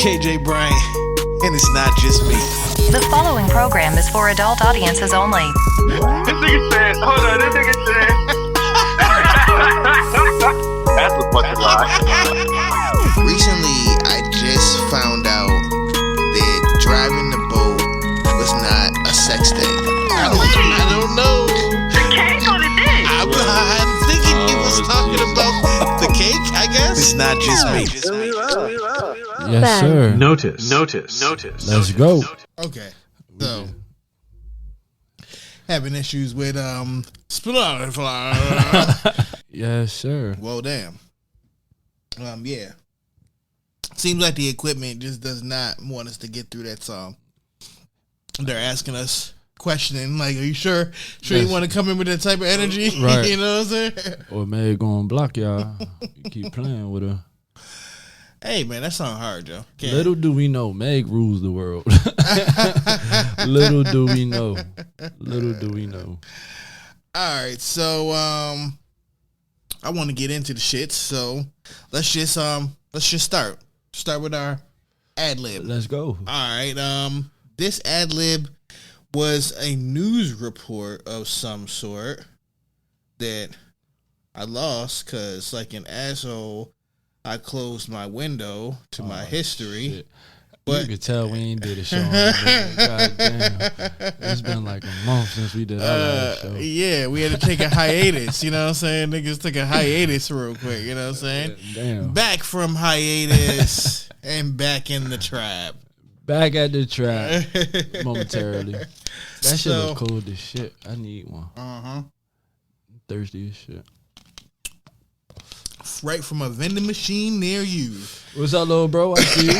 KJ Bryant, and it's not just me. The following program is for adult audiences only. This nigga said, hold on, this nigga said. That's a fucking lie. Recently, I just found out that driving the boat was not a sex thing. I don't know. The cake or the dick? I'm thinking he was talking about the cake, I guess. It's not just me. Yes, sir. Notice. Let's go. Okay, so having issues with fly. Yes, sir. Well, damn. Yeah. Seems like the equipment just does not want us to get through that song. They're asking us, questioning, like, are you sure you want to come in with that type of energy? Right. You know what I'm saying? Or Meg gonna block y'all. You keep playing with her. Hey, man, that song hard, Joe. Little do we know, Meg rules the world. Little do we know. All right, so I want to get into the shit. So let's just start with our ad lib. Let's go. All right. This ad lib was a news report of some sort that I lost because, like an asshole, I closed my window to my history. Shit. But you could tell we ain't did a show. God damn. It's been like a month since we did our last show. Yeah, we had to take a hiatus. You know what I'm saying? Niggas took a hiatus real quick. You know what I'm saying? Damn. Back from hiatus and back in the trap. Back at the trap momentarily. That shit look cold as shit. I need one. Thirsty as shit. Right from a vending machine near you. What's up, little bro? I see you.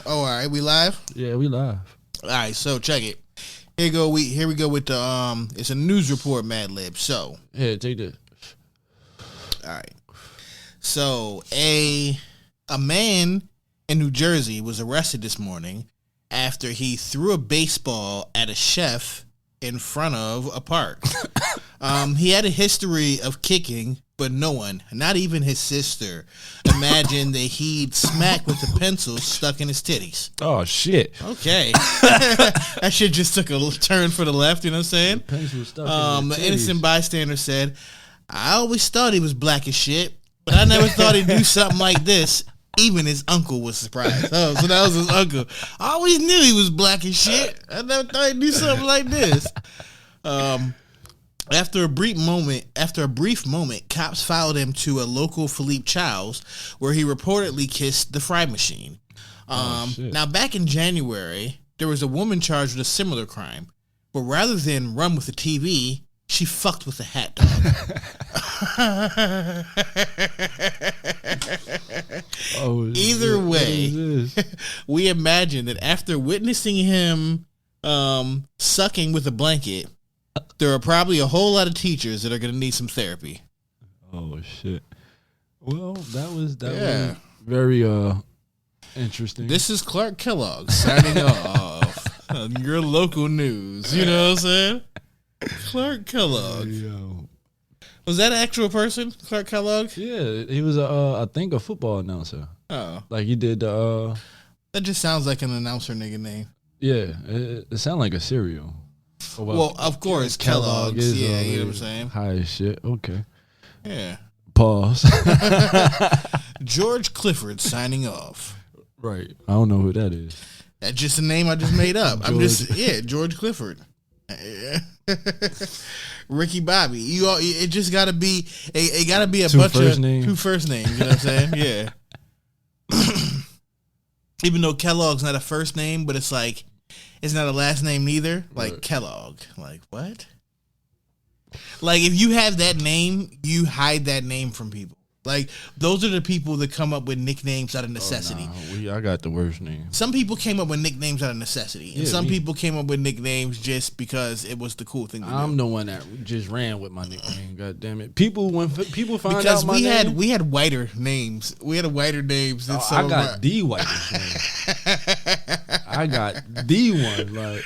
Oh, all right, we live? Yeah, we live. All right, so check it. Here we go with the it's a news report, Mad Lib. So Here, take this. all right. So a man in New Jersey was arrested this morning after he threw a baseball at a chef in front of a park. He had a history of kicking, but no one, not even his sister, imagined that he'd smack with a pencil stuck in his titties. Oh, shit. Okay. That shit just took a turn for the left, you know what I'm saying? Pencil stuck in The his titties. innocent bystander said, I always thought he was black as shit, but I never thought he'd do something like this. Even his uncle was surprised. Oh, so that was his uncle. I always knew he was black as shit. I never thought he'd do something like this. After a brief moment, cops followed him to a local Philippe Chow's where he reportedly kissed the fry machine. Now, back in January, there was a woman charged with a similar crime, but rather than run with the TV, she fucked with a hat dog. Either way, we imagine that after witnessing him sucking with a blanket, there are probably a whole lot of teachers that are going to need some therapy. Oh, shit. Well, that was very interesting. This is Clark Kellogg signing off on your local news. You know what I'm saying? Clark Kellogg. Yo. Was that an actual person, Clark Kellogg? Yeah, he was I think a football announcer. Oh. Like he did the That just sounds like an announcer nigga name. yeah, it sounded like a cereal. Oh, Well, of course, Kellogg's. Yeah, you know what I'm saying? High as shit. Okay. Yeah. Pause. George Clifford signing off. Right. I don't know who that is. That's just a name I just made up. George Clifford. Ricky Bobby. It just gotta be it gotta be a bunch of two first names, you know what I'm saying? Yeah. Even though Kellogg's not a first name, but it's like it's not a last name neither. Like right. Kellogg. Like what? Like if you have that name, you hide that name from people. Like those are the people that come up with nicknames out of necessity. I got the worst name. Some people came up with nicknames out of necessity, and some people came up with nicknames just because it was the cool thing to do. I'm the one that just ran with my nickname. God damn it! When people find because out my name, we had whiter names. We had whiter names than some. I got the whitest name. I got the one. Like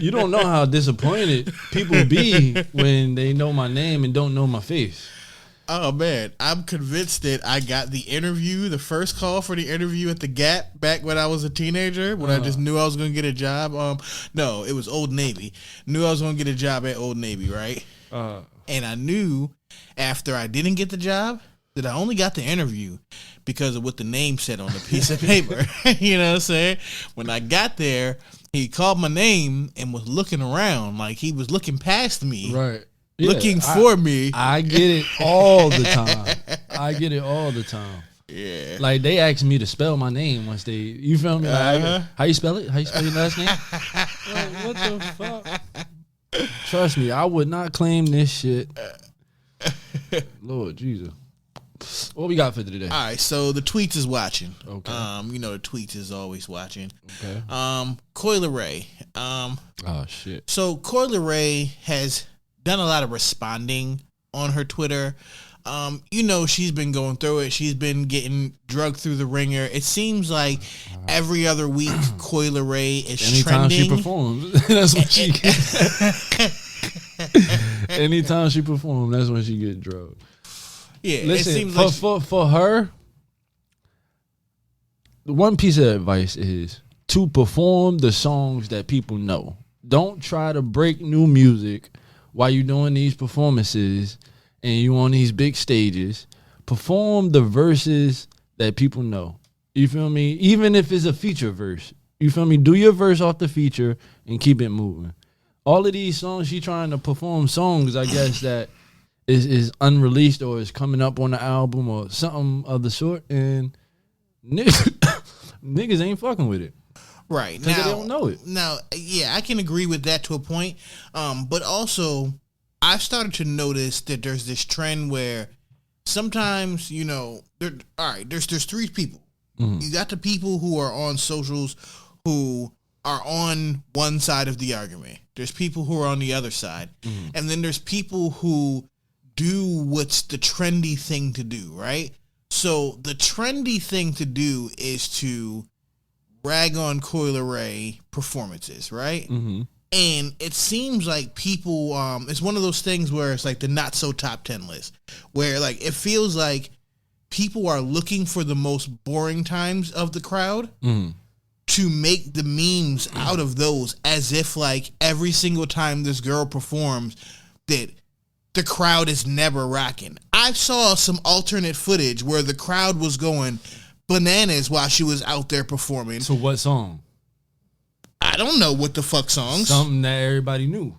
you don't know how disappointed people be when they know my name and don't know my face. Oh man, I'm convinced that I got the first call for the interview at the Gap back when I was a teenager, when I just knew I was gonna get a job. No, it was Old Navy. Knew I was gonna get a job at Old Navy, right? And I knew after I didn't get the job that I only got the interview because of what the name said on the piece of paper. You know what I'm saying? When I got there, he called my name and was looking around like he was looking past me. Right. Looking for me. I get it all the time. Yeah. Like they asked me to spell my name once they, you feel me? Like, how you spell it? How you spell your last name? Like, what the fuck? Trust me, I would not claim this shit. Lord Jesus. What we got for today? All right, so the tweets is watching. Okay. You know the tweets is always watching. Okay. Coyle Ray. Oh shit. So Coyle Ray has done a lot of responding on her Twitter. You know, she's been going through it. She's been getting drugged through the ringer. It seems like every other week Coyle Ray is Anytime trending. she performs, that's when she gets. Anytime she performs, that's when she get drugged. Yeah, Listen, it seems like for her, the one piece of advice is to perform the songs that people know. Don't try to break new music while you're doing these performances and you on these big stages. Perform the verses that people know. You feel me? Even if it's a feature verse. You feel me? Do your verse off the feature and keep it moving. All of these songs, she trying to perform songs, I guess, that is unreleased or is coming up on the album or something of the sort, and niggas ain't fucking with it. right Because now they don't know it. Now, yeah, I can agree with that to a point. But also, I've started to notice that there's this trend where sometimes, you know, there's three people. Mm-hmm. You got the people who are on socials who are on one side of the argument. There's people who are on the other side. Mm-hmm. And then there's people who do what's the trendy thing to do, right? So the trendy thing to do is to rag on Coyle Ray performances, right? Mm-hmm. And it seems like people, it's one of those things where it's like the not so top 10 list, where like it feels like people are looking for the most boring times of the crowd to make the memes out of those, as if like every single time this girl performs that the crowd is never rocking. I saw some alternate footage where the crowd was going bananas while she was out there performing. So what song? I don't know what the fuck songs. Something that everybody knew.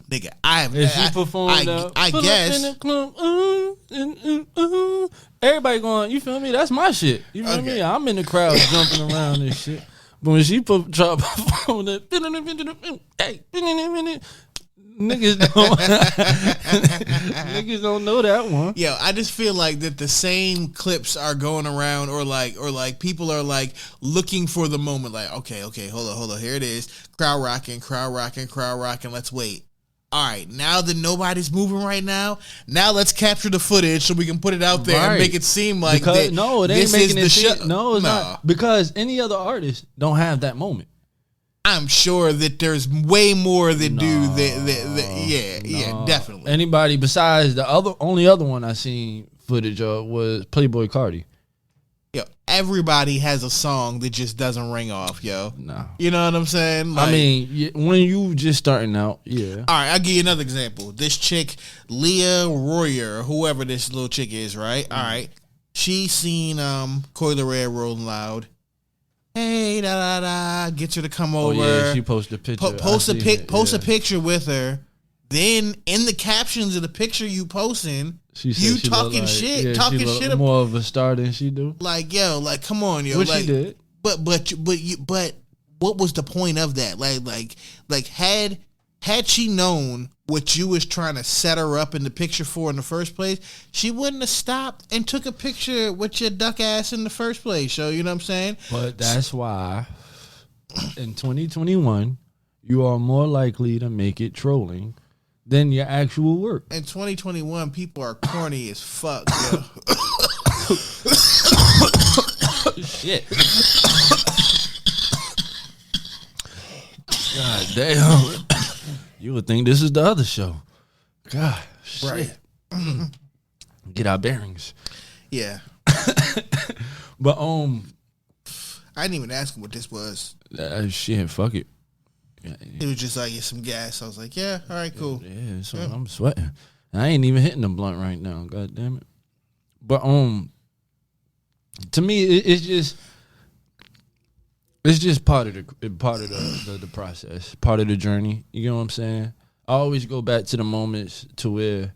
Nigga, I have. If she performed, I pull up guess. in the club, everybody going, you feel me? That's my shit. You feel me? I'm in the crowd jumping around and shit. But when she try to perform that, hey, niggas don't know that one. Yo, I just feel like that the same clips are going around, or like people are like looking for the moment. Like, okay, hold on, here it is. Crowd rocking. Let's wait. All right, now that nobody's moving right now let's capture the footage so we can put it out there and make it seem like because, no, it ain't making it seem. No, it's No. not. Because any other artist don't have that moment. I'm sure that there's way more that do that. Yeah, definitely. Anybody besides the only other one I seen footage of was Playboy Cardi. Yo, everybody has a song that just doesn't ring off, yo. No. You know what I'm saying? Like, I mean, when you just starting out, yeah. All right, I'll give you another example. This chick, Leah Royer, whoever this little chick is, right? All right. She seen Coyle Ray Rolling Loud. Hey, da da da, gets her to come over. Oh yeah, she posted a picture. Post a picture with her. Then in the captions of the picture you posting, she talking like, shit, yeah, talking she shit. More of a star than she do. Like, yo, like, come on, yo. What like, she did. But what was the point of that? Like had she known what you was trying to set her up in the picture for in the first place, she wouldn't have stopped and took a picture with your duck ass in the first place. So, you know what I'm saying? But that's why in 2021, you are more likely to make it trolling than your actual work. In 2021, people are corny as fuck, yo. Shit. God damn. You would think this is the other show. God, shit. Right. get our bearings. Yeah. But I didn't even ask him what this was. shit, fuck it. It was just like, some gas. I was like, yeah, all right, cool. Yeah, so I'm sweating. I ain't even hitting the blunt right now. God damn it. But to me, it's just part of the process, part of the journey. You know what I'm saying? I always go back to the moments to where,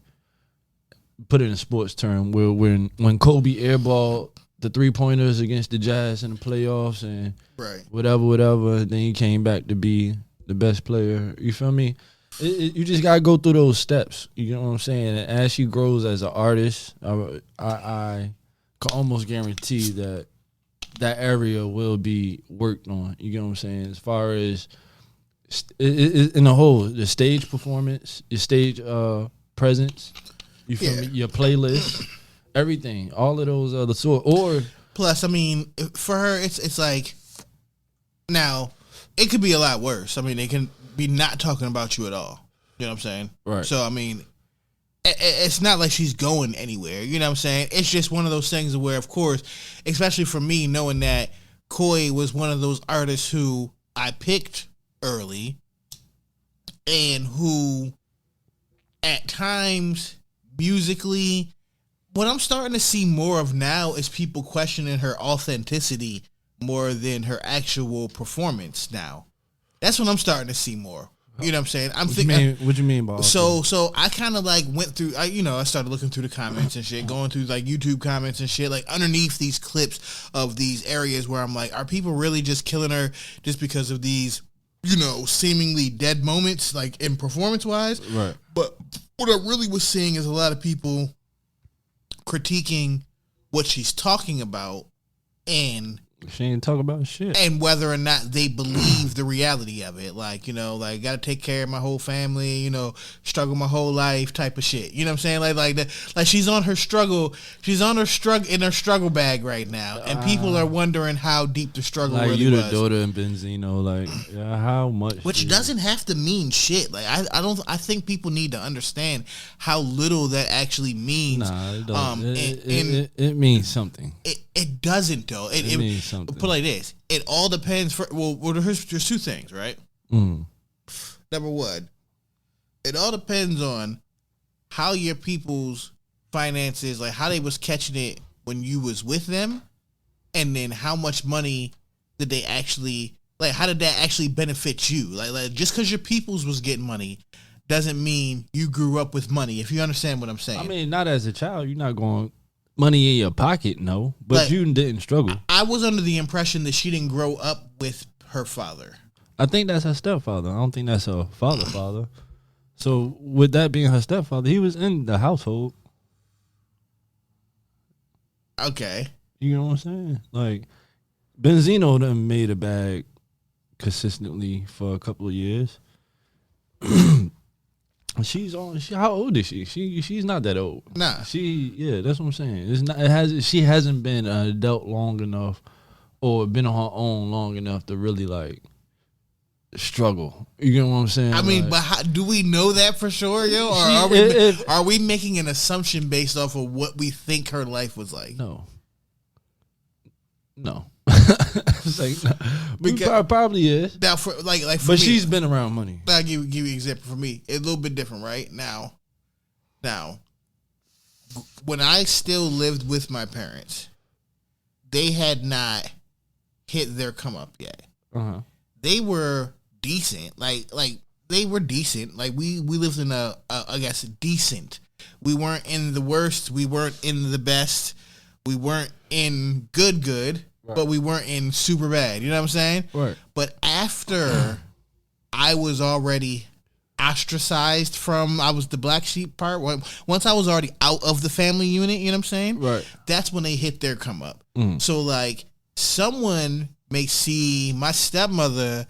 put it in sports term, where when Kobe airballed the 3-pointers against the Jazz in the playoffs and whatever, then he came back to be the best player. You feel me? You just gotta go through those steps. You know what I'm saying? And as she grows as an artist, I can almost guarantee that area will be worked on. You know what I'm saying? As far as in the whole, the stage performance, your stage presence, you feel me? Your playlist, everything, all of those other sort. Or plus, I mean, for her, it's like, now it could be a lot worse. I mean, they can be not talking about you at all. You know what I'm saying? Right. So, I mean, it's not like she's going anywhere. You know what I'm saying? It's just one of those things where, of course, especially for me, knowing that Koi was one of those artists who I picked early and who at times musically, what I'm starting to see more of now is people questioning her authenticity more than her actual performance now. That's what I'm starting to see more. You know what I'm saying? What you mean by so I kind of like went through, I started looking through the comments and shit, going through like YouTube comments and shit, like underneath these clips of these areas where I'm like, are people really just killing her just because of these, seemingly dead moments, like in performance wise? Right. But what I really was seeing is a lot of people critiquing what she's talking about and she ain't talking about shit. And whether or not they believe the reality of it. Like, got to take care of my whole family, struggle my whole life type of shit. You know what I'm saying? Like she's on her struggle. She's on her struggle bag right now. And people are wondering how deep the struggle like really you was. the daughter in Benzino, how much? Which doesn't have to mean shit. Like, I think people need to understand how little that actually means. Nah, it doesn't. It means something. It doesn't, though. It means something. Put it like this. It all depends. There's two things, right? Number one, it all depends on how your people's finances, like how they was catching it when you was with them, and then how much money did they actually, like how did that actually benefit you? Like just because your people's was getting money doesn't mean you grew up with money, if you understand what I'm saying. I mean, not as a child. You're not going money in your pocket, no. But like, you didn't struggle. I was under the impression that she didn't grow up with her father. I think that's her stepfather. I don't think that's her father. So with that being her stepfather, he was in the household. Okay. You know what I'm saying? Like, Benzino done made a bag consistently for a couple of years. How old is she? She's not that old. Nah. That's what I'm saying. She hasn't been an adult long enough or been on her own long enough to really like struggle. You know what I'm saying? I mean, but do we know that for sure, yo? Or are we making an assumption based off of what we think her life was like? No. It's like, no. Because, probably is. Now, for but me, she's been around money. I'll give you an example. For me, it's a little bit different, right? Now, when I still lived with my parents, they had not hit their come up yet. Uh-huh. They were decent. Like they were decent. Like we lived in I guess decent. We weren't in the worst. We weren't in the best. We weren't in good. Right. But we weren't in super bad. You know what I'm saying? Right. But after I was already ostracized I was the black sheep part. Once I was already out of the family unit, you know what I'm saying? Right. That's when they hit their come up. So like someone may see my stepmother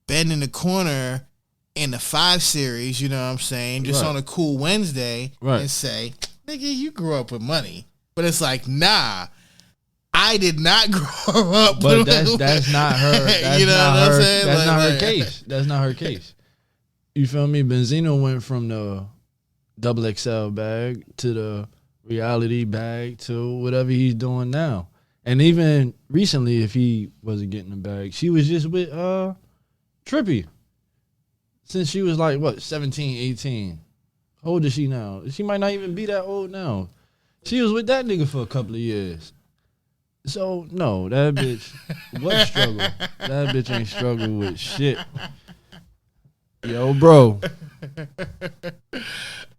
bend in the corner in the 5 Series, you know what I'm saying? Just on a cool Wednesday and say, nigga, you grew up with money. But it's like, nah. I did not grow up. But that's not her. That's you know not what I'm her. saying? That's not her case. That's not her case. You feel me? Benzino went from the XXL bag to the reality bag to whatever he's doing now. And even recently, if he wasn't getting the bag, she was just with Trippy. Since she was like, what, 17, 18. How old is she now? She might not even be that old now. She was with that nigga for a couple of years. So, no, that bitch, what struggle? That bitch ain't struggle with shit. Yo, bro.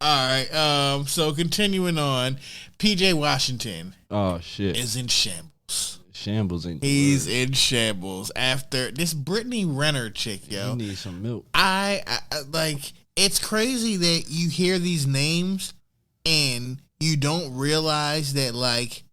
All right. So continuing on, PJ Washington. Oh, shit. Is in shambles. Shambles ain't. He's in shambles after this Brittany Renner chick, yo. He needs some milk. I like. It's crazy that you hear these names and you don't realize that, like,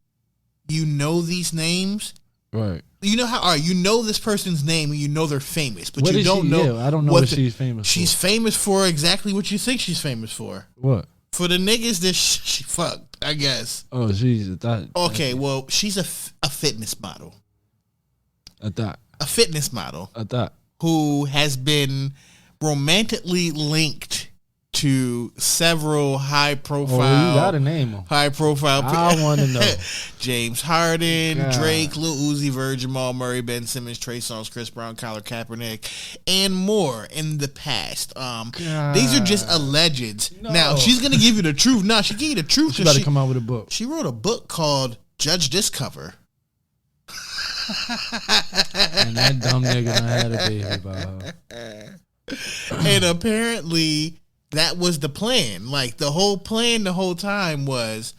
you know these names. Right. You know how? All right, you know this person's name and you know they're famous, but What you is don't she? know. Yeah, I don't know what she's famous for. She's famous for exactly what you think she's famous for. What? For the niggas that she fucked, I guess. Oh, she's a thought. Okay, well, she's a fitness model. A thought. A fitness model A thought. who has been romantically linked to several high-profile. Oh, you gotta name them. High-profile. I want to know. James Harden, God. Drake, Lil Uzi Vert, Jamal Murray, Ben Simmons, Trey Songz, Chris Brown, Colin Kaepernick, and more in the past. These are just allegeds. No. Now she's gonna give you the truth. No, she give you the truth. She about to come out with a book. She wrote a book called Judge This Cover. And that dumb nigga done had a baby by her. And apparently that was the plan. Like the whole plan the whole time was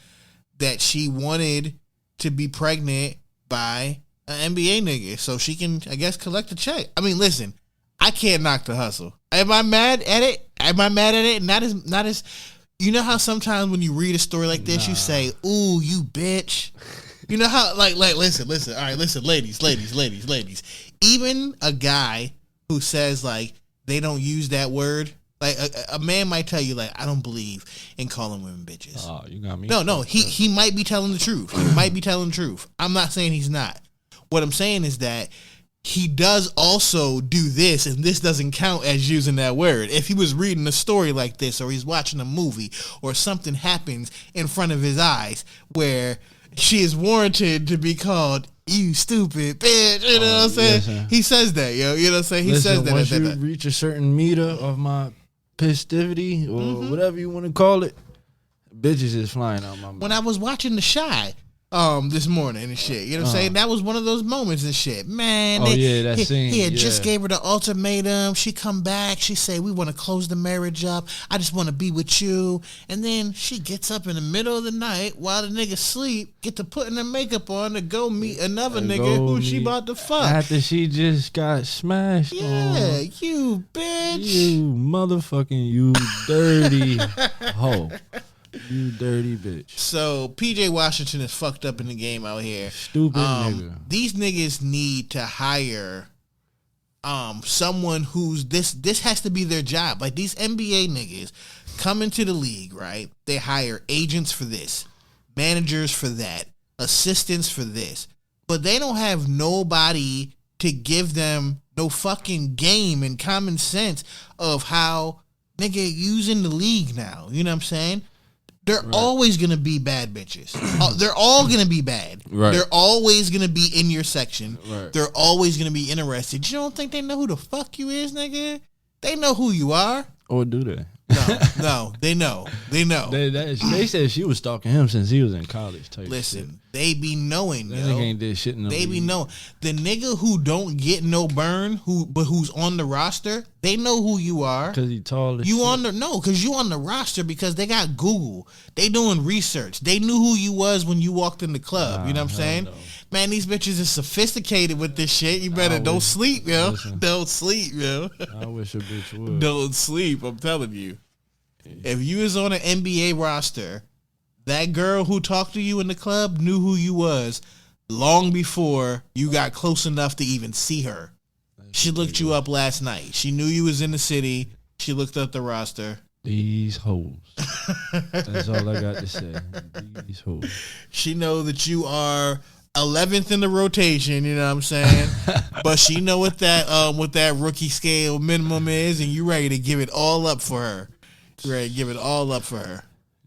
that she wanted to be pregnant by an NBA nigga so she can, I guess, collect a check. I mean, listen, I can't knock the hustle. Am I mad at it? Am I mad at it? Not as you know how sometimes when you read a story like this, you say, "Ooh, you bitch." You know how like listen. All right, listen, ladies. Even a guy who says like they don't use that word, like a man might tell you like, I don't believe in calling women bitches. Oh, you got me. No, he might be telling the truth. He might be telling the truth. I'm not saying he's not. What I'm saying is that he does also do this, and this doesn't count as using that word. If he was reading a story like this, or he's watching a movie, or something happens in front of his eyes where she is warranted to be called "you stupid bitch," you know what I'm saying? Listen. He says that, yo. You know what I'm saying? He says that. Once you reach a certain meter of my festivity or whatever you want to call it, bitches is flying out my mouth. When I was watching The Shy this morning and shit, you know what I'm saying? That was one of those moments and shit. Man, that scene. He had just gave her the ultimatum. She come back. She say, "We want to close the marriage up. I just want to be with you." And then she gets up in the middle of the night while the nigga sleep, get to putting her makeup on to go meet another nigga who she about to fuck. After she just got smashed Yeah, on. you bitch. You motherfucking, you dirty hoe. You dirty bitch. So PJ Washington is fucked up in the game out here. Stupid nigga. These niggas need to hire someone who's this has to be their job. Like these NBA niggas come into the league, right? They hire agents for this, managers for that, assistants for this. But they don't have nobody to give them no fucking game and common sense of how nigga using the league now. You know what I'm saying? They're always going to be bad bitches. They're all going to be bad. Right. They're always going to be in your section. Right. They're always going to be interested. You don't think they know who the fuck you is, nigga? They know who you are. Or do they? No, they know. They said she was stalking him since he was in college. Listen, they be knowing, that yo. nigga ain't did shit in the They be league. knowing. The nigga who don't get no burn, who's on the roster, they know who you are. Cause he tall as You shit. because you on the roster because they got Google. They doing research. They knew who you was when you walked in the club. You know what I'm saying? No. Man, these bitches is sophisticated with this shit. You better don't sleep, yo. Listen. Don't sleep, yo. I wish a bitch would. Don't sleep. I'm telling you. If you was on an NBA roster, that girl who talked to you in the club knew who you was long before you got close enough to even see her. She looked you up last night. She knew you was in the city. She looked up the roster. These hoes. That's all I got to say. These hoes. She know that you are 11th in the rotation, you know what I'm saying? But she know what that rookie scale minimum is, and you ready to give it all up for her. You ready to give it all up for her.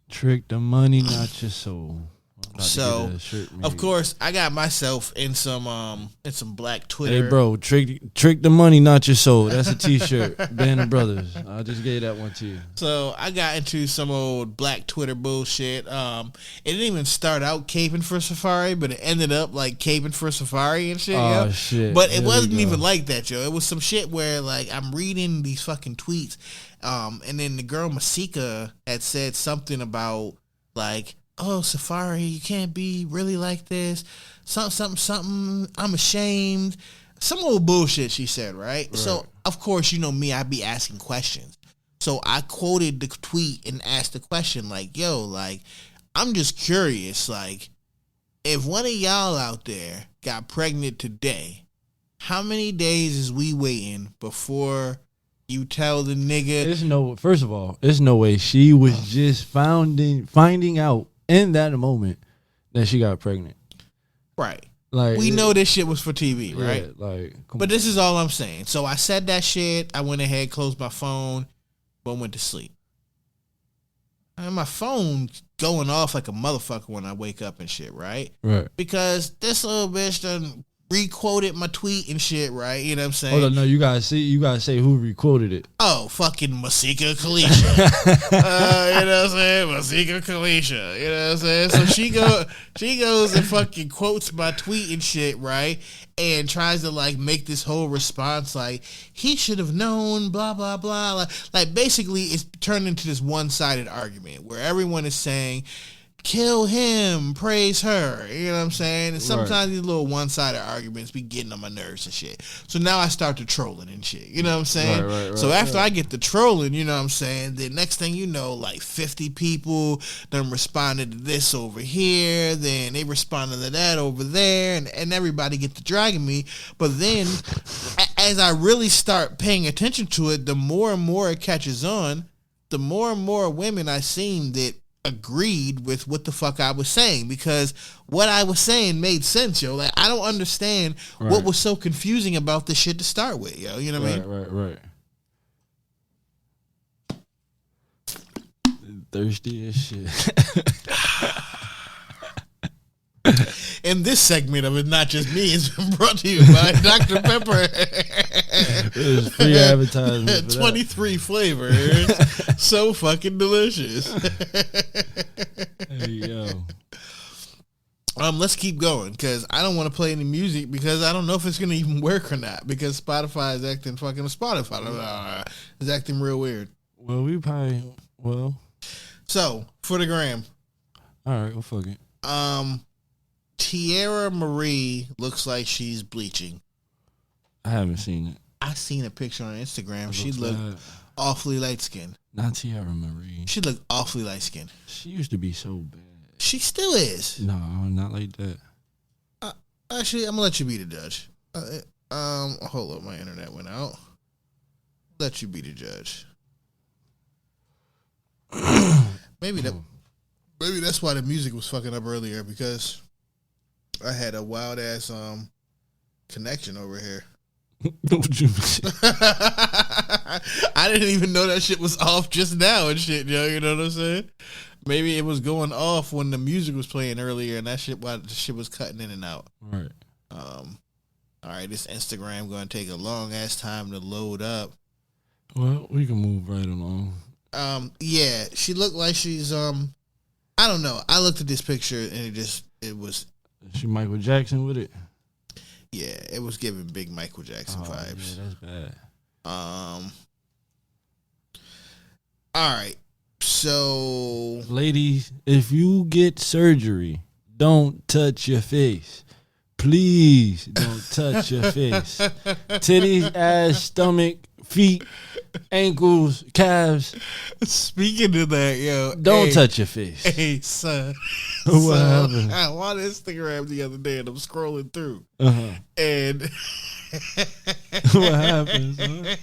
Trick the money, not your soul. I'm about to So, get a shirt made. of course, I got myself in some black Twitter. Hey, bro, trick the money, not your soul. That's a T-shirt. Band of Brothers. I just gave that one to you. So I got into some old black Twitter bullshit. It didn't even start out caping for Safari, but it ended up like caping for Safari and shit. Oh, yo. shit. But it Here we wasn't go. even like that, yo. It was some shit where like I'm reading these fucking tweets, and then the girl Masika had said something about like, oh, Safari, you can't be really like this. Something. I'm ashamed. Some old bullshit she said, right? So, of course, you know me, I'd be asking questions. So I quoted the tweet and asked the question like, yo, like, I'm just curious, like, if one of y'all out there got pregnant today, how many days is we waiting before you tell the nigga? First of all, there's no way she was just finding out in that moment that she got pregnant. Right. Like, We know this shit was for TV, right? Yeah, like, come But on. this is all I'm saying. So I said that shit. I went ahead, closed my phone, but went to sleep. And my phone going off like a motherfucker when I wake up and shit, right? Right. Because this little bitch done re-quoted my tweet and shit, right? You know what I'm saying? Hold on, no, you gotta say who requoted it. Oh, fucking Masika Kalisha. You know what I'm saying? Masika Kalisha. You know what I'm saying? So she goes and fucking quotes my tweet and shit, right? And tries to like make this whole response like he should have known, blah blah blah. Like basically it's turned into this one-sided argument where everyone is saying kill him, praise her. You know what I'm saying? And sometimes these little one-sided arguments be getting on my nerves and shit. So now I start to trolling and shit. You know what I'm saying? Right, So after I get the trolling, you know what I'm saying, the next thing you know, like 50 people done responded to this over here, then they responded to that over there, and everybody get to dragging me. But then as I really start paying attention to it, the more and more it catches on, the more and more women I seen that agreed with what the fuck I was saying, because what I was saying made sense, yo. Like I don't understand what was so confusing about this shit to start with, yo. You know what I mean? Right. Thirsty as shit. And this segment of It Not Just Me has been brought to you by Dr. Pepper. There's free advertisement. 23 flavors. So fucking delicious. Hey, yo. Let's keep going because I don't want to play any music because I don't know if it's gonna even work or not because Spotify is acting fucking is acting real weird. Well, So for the gram, all right, well, fuck it. Tierra Marie looks like she's bleaching. I haven't seen it. I seen a picture on Instagram. It She looks looked bad. awfully light skinned. Not Tierra Marie. She looked awfully light skinned. She used to be so bad. She still is. No, not like that. Actually, I'm gonna let you be the judge. Hold up, my internet went out. Let you be the judge. Maybe that's why the music was fucking up earlier because I had a wild ass connection over here. Don't you? I didn't even know that shit was off just now and shit, yo. You know what I'm saying? Maybe it was going off when the music was playing earlier, and that shit, while the shit was cutting in and out. Right. All right, this Instagram going to take a long ass time to load up. Well, we can move right along. Yeah, she looked like she's I don't know. I looked at this picture and it was She Michael Jackson with it. yeah, it was giving big Michael Jackson vibes. Yeah, that's bad. All right. So Ladies, if you get surgery, don't touch your face. Please don't touch your face. Titties, ass, stomach, feet, ankles, calves. speaking of that, yo, Don't touch your face. Hey, son. What happened? I was on Instagram the other day and I'm scrolling through. Uh-huh. And What happened, son?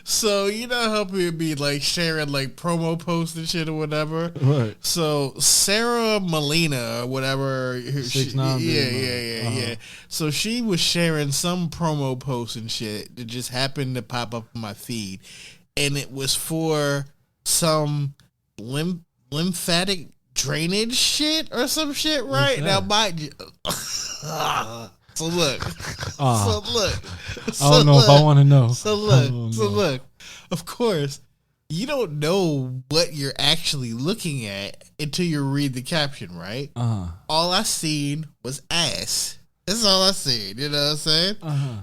so you know how people be like sharing like promo posts and shit or whatever. What? So Sarah Molina or whatever, 6ix9ine yeah. Uh-huh. So she was sharing some promo posts and shit that just happened to pop up in my feed, and it was for some lymphatic drainage shit or some shit, right? Now, mind you. So look. So look. I don't know if I want to know. So look. Of course, you don't know what you're actually looking at until you read the caption, right? All I seen was ass. That's all I seen. You know what I'm saying?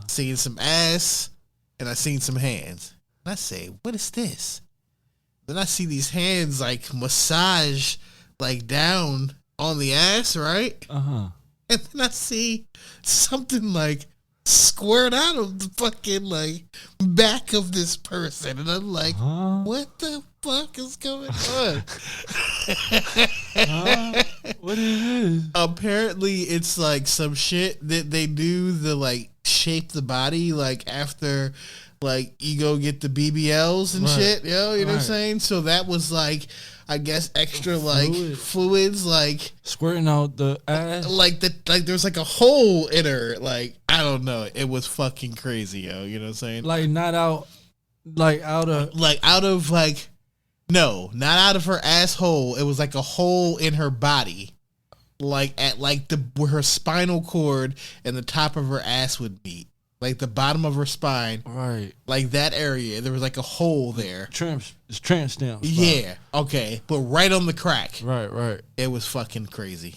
Seen some ass, and I seen some hands. And I say, what is this? Then I see these hands like massage like down on the ass, right? And then I see something like squirt out of the fucking like back of this person, and I'm like, what the fuck is going on? What is this? Apparently, it's like some shit that they do the like shape the body like after like you go get the BBLs and shit, yo. You know what I'm saying? So that was like, I guess extra like fluids like squirting out the ass, like there's like a hole in her, like I don't know, it was fucking crazy, yo. You know what I'm saying? like not out, like out of no, not out of her asshole. It was like a hole in her body, like at like the where her spinal cord and the top of her ass would meet. Like the bottom of her spine, right? Like that area, there was like a hole there. It's tramp stamp. Yeah, okay, but right on the crack. Right. It was fucking crazy.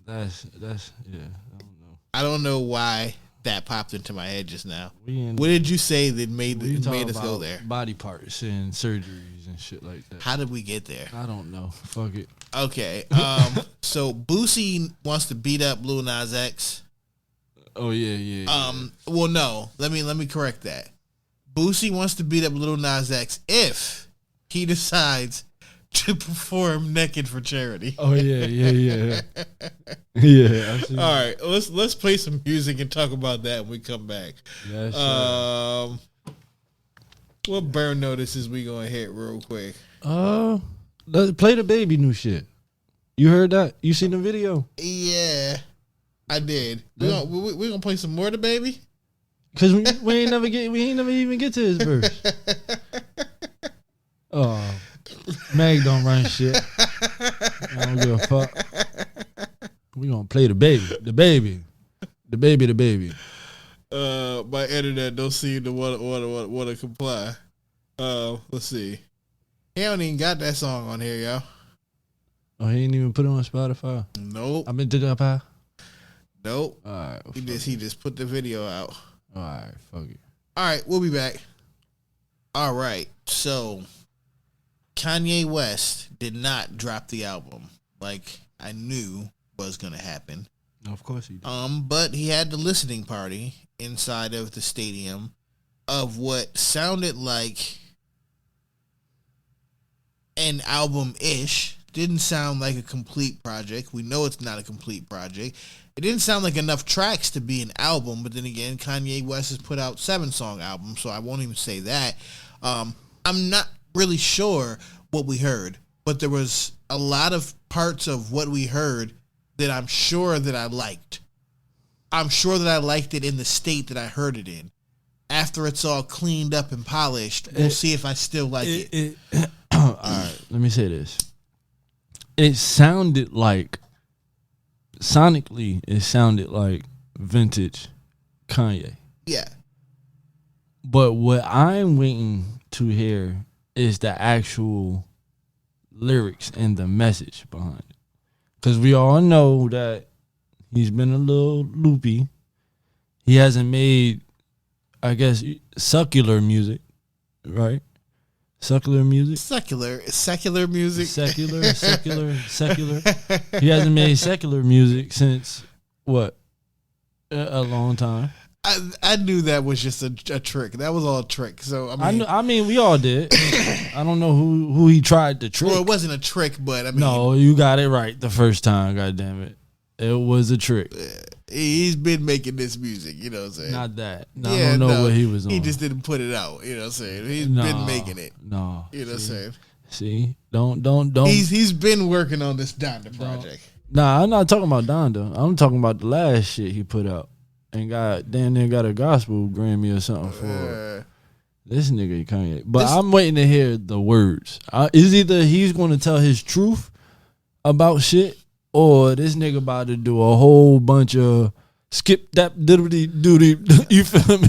That's yeah. I don't know. I don't know why that popped into my head just now. What did you say that made us go there? Body parts and surgeries and shit like that. How did we get there? I don't know. Fuck it. Okay. So Boosie wants to beat up Lil Nas X. Oh yeah. Well, no. Let me correct that. Boosie wants to beat up Lil Nas X if he decides to perform naked for charity. Oh yeah. Yeah. I see. All right, let's play some music and talk about that when we come back. Yeah. What burn notices we gonna hit real quick? Let's play DaBaby new shit. You heard that? You seen the video? Yeah, I did. We gonna play some more DaBaby? Cause we ain't never even get to his verse. Oh, Meg don't run shit. I don't give a fuck. We gonna play DaBaby. My internet don't seem to want to comply. Let's see. He don't even got that song on here, y'all. Oh, he ain't even put it on Spotify. Nope. I meant to that pie. Nope. All right. He just put the video out. All right. Fuck it. All right, we'll be back. All right, so Kanye West did not drop the album like I knew was gonna happen. Of course he did. But he had the listening party inside of the stadium of what sounded like an album-ish. Didn't sound like a complete project. We know it's not a complete project. It didn't sound like enough tracks to be an album, but then again, Kanye West has put out 7-song albums, so I won't even say that. I'm not really sure what we heard, but there was a lot of parts of what we heard that I'm sure that I liked. I'm sure that I liked it in the state that I heard it in. After it's all cleaned up and polished, we'll see if I still like it. All right, let me say this. It sounded like, sonically, it sounded like vintage Kanye. Yeah. But what I'm waiting to hear is the actual lyrics and the message behind it. Because we all know that he's been a little loopy. He hasn't made, I guess, secular music, right? Secular music? Secular music. Secular. He hasn't made secular music since, what, a long time. I knew that was just a trick. That was all a trick. So I mean, we all did. I don't know who he tried to trick. Well, it wasn't a trick, but I mean, no, you got it right the first time. God damn it, it was a trick. He's been making this music. You know what I'm saying? Not that. No, I don't know what he was on. He just didn't put it out. You know what I'm saying? He's been making it. No, you know what I'm saying? See, don't. He's been working on this Donda project. Nah, I'm not talking about Donda. I'm talking about the last shit he put out. And got a gospel Grammy or something for it. This nigga Kanye. But I'm waiting to hear the words. It's either he's going to tell his truth about shit, or this nigga about to do a whole bunch of skip that diddly doody. You feel me?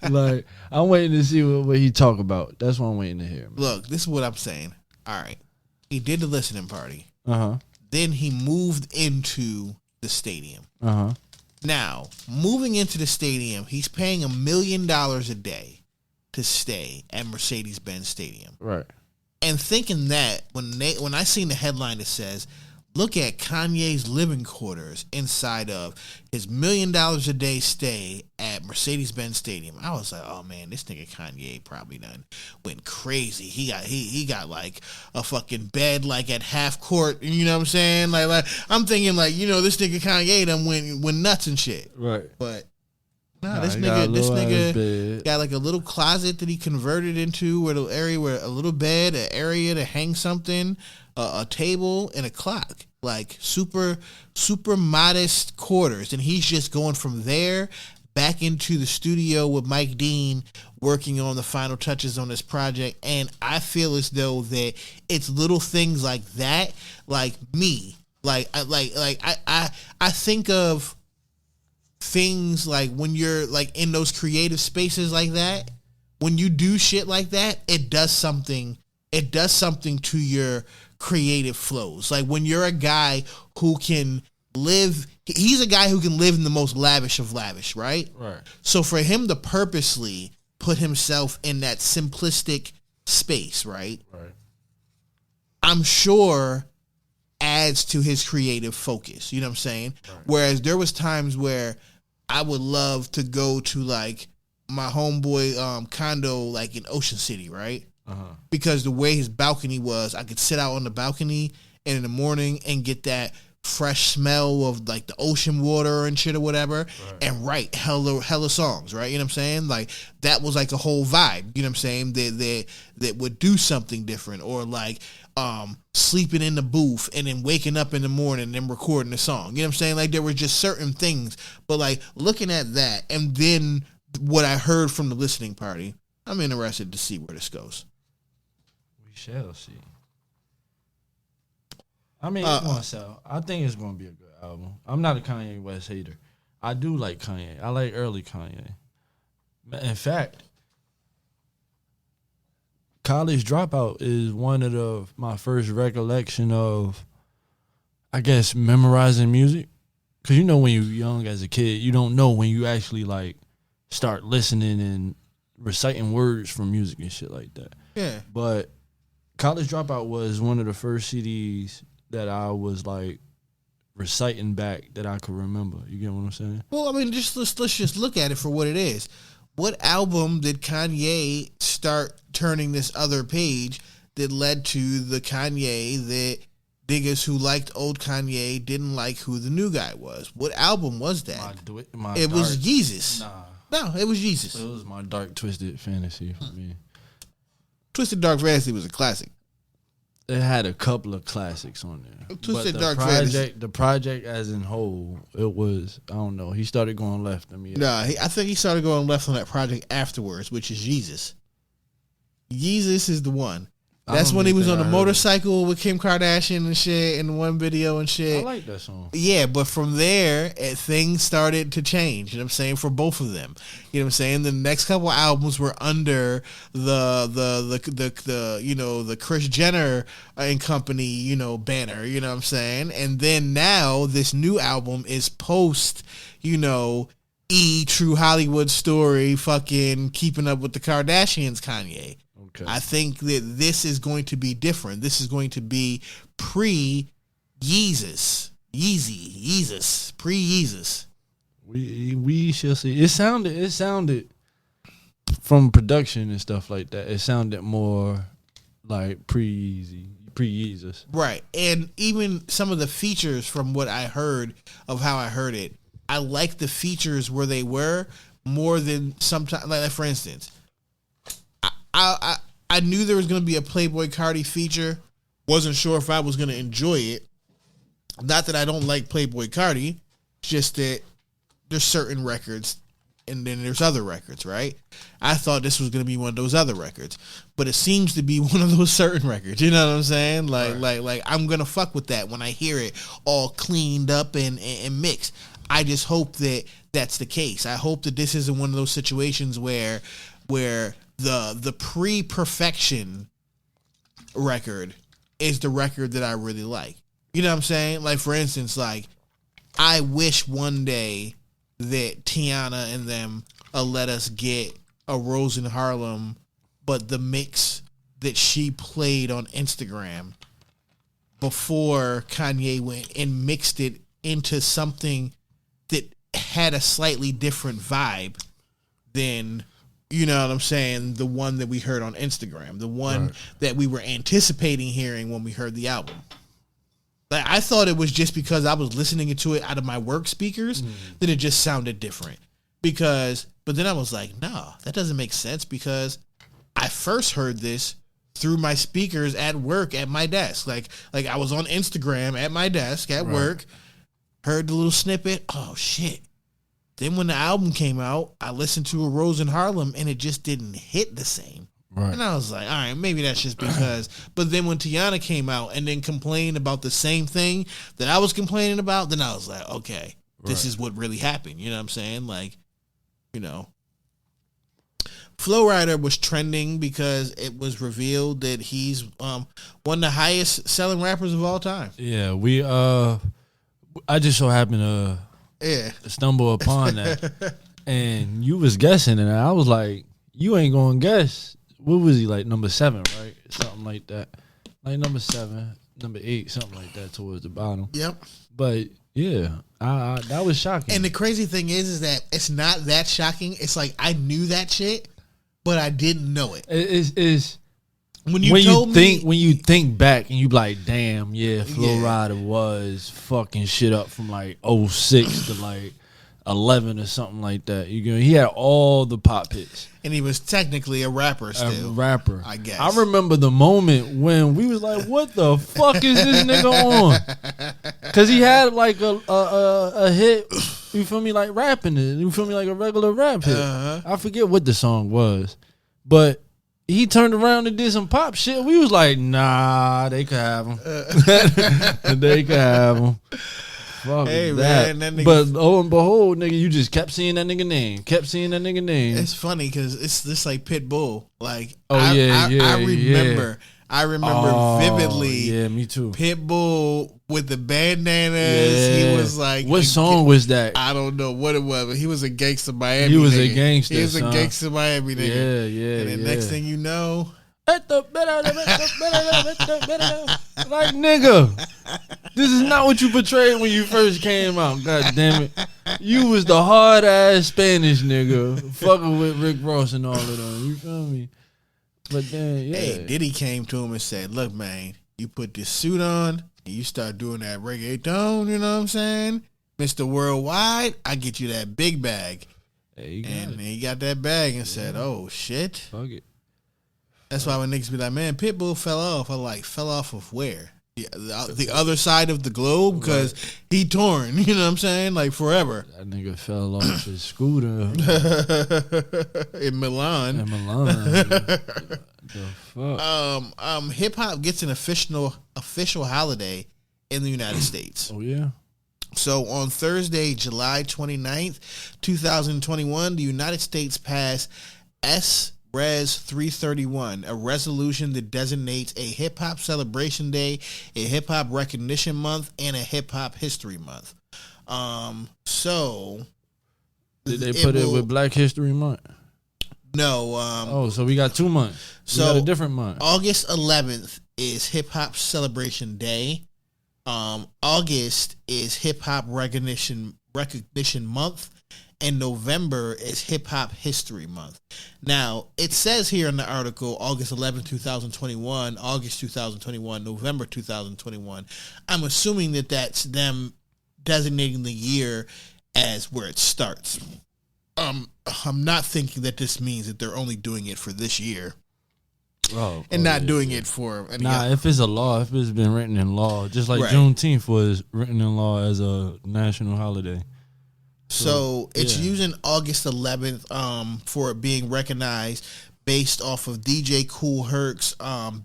Like, I'm waiting to see what he talk about. That's what I'm waiting to hear. Man. Look, this is what I'm saying. All right. He did the listening party. Uh-huh. Then he moved into the stadium. Uh-huh. Now, moving into the stadium, he's paying $1 million a day to stay at Mercedes-Benz Stadium. Right. And thinking that when I seen the headline that says, look at Kanye's living quarters inside of his $1 million a day stay at Mercedes-Benz Stadium, I was like, oh man, this nigga Kanye probably done went crazy. He got like a fucking bed like at half court, you know what I'm saying? Like I'm thinking like, this nigga Kanye done went nuts and shit. Right. But this nigga got like a little closet that he converted into, a little area where a little bed, an area to hang something, a table, and a clock. Like super modest quarters, and he's just going from there back into the studio with Mike Dean working on the final touches on this project. And I feel as though that it's little things like that, like me, I think of things like when you're like in those creative spaces like that, when you do shit like that, it does something to your creative flows. Like when you're a guy who can live, he's a guy who can live in the most lavish of lavish, right? Right. So for him to purposely put himself in that simplistic space, right? Right. I'm sure adds to his creative focus. You know what I'm saying? Right. Whereas there was times where I would love to go to like my homeboy condo like in Ocean City, right? Uh-huh. Because the way his balcony was, I could sit out on the balcony and in the morning and get that fresh smell of like the ocean water and shit or whatever, and write hella songs, right? You know what I'm saying? Like that was like a whole vibe, you know what I'm saying? That would do something different, or like sleeping in the booth and then waking up in the morning and then recording the song. You know what I'm saying? Like there were just certain things, but like looking at that and then what I heard from the listening party, I'm interested to see where this goes. We shall see. I mean, it's gonna sell. I think it's gonna be a good album. I'm not a Kanye West hater. I do like Kanye. I like early Kanye. In fact, College Dropout is one of my first recollection of, I guess, memorizing music. Because you know when you're young as a kid, you don't know when you actually like start listening and reciting words from music and shit like that. Yeah. But College Dropout was one of the first CDs that I was like reciting back that I could remember. You get what I'm saying? Well, I mean, let's just look at it for what it is. What album did Kanye start turning this other page that led to the Kanye that niggas who liked old Kanye didn't like who the new guy was? What album was that? It was Jesus. No, it was Jesus. It was my Dark Twisted Fantasy for me. Twisted Dark Fantasy was a classic. It had a couple of classics on there. Twisted but Dark Fantasy. The project as in whole, it was, I don't know. He started going left on me. Nah, I think he started going left on that project afterwards, which is Jesus. Jesus is the one. That's when he was on the motorcycle with Kim Kardashian and shit in one video and shit. I like that song. Yeah, but from there, things started to change, you know what I'm saying, for both of them. You know what I'm saying? The next couple albums were under the Kris Jenner and company, banner, you know what I'm saying? And then now this new album is post, True Hollywood Story, fucking Keeping Up with the Kardashians, Kanye. Okay. I think that this is going to be different. This is going to be pre-Yeezus. Pre-Yeezus. We shall see. It sounded from production and stuff like that. It sounded more like pre-Yeezus. Right. And even some of the features from what I heard of how I heard it, I like the features where they were more than sometimes, like for instance, I knew there was going to be a Playboi Carti feature. Wasn't sure if I was going to enjoy it. Not that I don't like Playboi Carti, just that there's certain records and then there's other records, right? I thought this was gonna be one of those other records, but it seems to be one of those certain records. You know what I'm saying? Like I'm gonna fuck with that when I hear it all cleaned up and mixed. I just hope that that's the case. I hope that this isn't one of those situations where the pre-perfection record is the record that I really like. You know what I'm saying? Like, for instance, like, I wish one day that Tiana and them let us get a Rose in Harlem, but the mix that she played on Instagram before Kanye went and mixed it into something that had a slightly different vibe than, you know what I'm saying, the one that we heard on Instagram, the one that we were anticipating hearing when we heard the album. Like, I thought it was just because I was listening to it out of my work speakers that it just sounded different. But then I was like, no, that doesn't make sense, because I first heard this through my speakers at work at my desk. Like I was on Instagram at my desk at work, heard the little snippet. Oh shit. Then when the album came out, I listened to a Rose in Harlem and it just didn't hit the same. Right. And I was like, all right, maybe that's just because. But then when Tiana came out and then complained about the same thing that I was complaining about, then I was like, okay, this is what really happened. You know what I'm saying? Like, you know. Flow Rider was trending because it was revealed that he's one of the highest selling rappers of all time. Yeah, I just so happened to stumble upon that. And you was guessing, and I was like, you ain't gonna guess. What was he, like, number 7, right? Something like that. Like number 7, number 8, something like that towards the bottom. Yep. But yeah, I that was shocking. And the crazy thing is that it's not that shocking. It's like I knew that shit, but I didn't know it. It's when you think back and you be like, damn, yeah, Flow Rider was fucking shit up from like 06 to like 11 or something like that. He had all the pop hits. And he was technically a rapper still. A rapper. I guess. I remember the moment when we was like, what the fuck is this nigga on? Because he had like a hit, you feel me, like rapping it. You feel me, like a regular rap hit. I forget what the song was. But he turned around and did some pop shit. We was like, nah, they could have him. They could have him. Fuck that. Man, that nigga, but oh and behold, nigga, you just kept seeing that nigga name. It's funny because it's just like Pitbull. Like, I remember vividly. Yeah, me too. Pitbull with the bandanas. Yeah. He was like, what song was that? I don't know what it was, but he was a gangster Miami. He was nigga. A gangster. He was a gangster Miami nigga. Yeah. And the next thing you know, like, nigga, this is not what you portrayed when you first came out. God damn it. You was the hard ass Spanish nigga fucking with Rick Ross and all of them. You feel me? But then, yeah. Hey, Diddy came to him and said, look, man, you put this suit on and you start doing that reggaeton, you know what I'm saying? Mr. Worldwide, I get you that big bag. Hey, and he got that bag and said, oh, shit. Fuck it. That's why when niggas be like, man, Pitbull fell off. I'm like, fell off of where? The other side of the globe? Because he torn, you know what I'm saying? Like, forever. That nigga fell off his scooter. In Milan. The fuck? Hip-hop gets an official holiday in the United States. Oh, yeah? So on Thursday, July 29th, 2021, the United States passed Res 331, a resolution that designates a hip-hop celebration day, a hip-hop recognition month, and a hip-hop history month. So... Did they put it with Black History Month? No. So we got 2 months. We got a different month. August 11th is Hip-Hop Celebration Day. August is Hip-Hop Recognition Month. And November is Hip Hop History Month. Now, it says here in the article, August 11, 2021, August 2021, November 2021. I'm assuming that that's them designating the year as where it starts. I'm not thinking that this means that they're only doing it for this year. And not doing it for any other. If it's a law, if it's been written in law, just like Juneteenth was written in law as a national holiday. So it's yeah. using August 11th for it being recognized based off of DJ Kool Herc's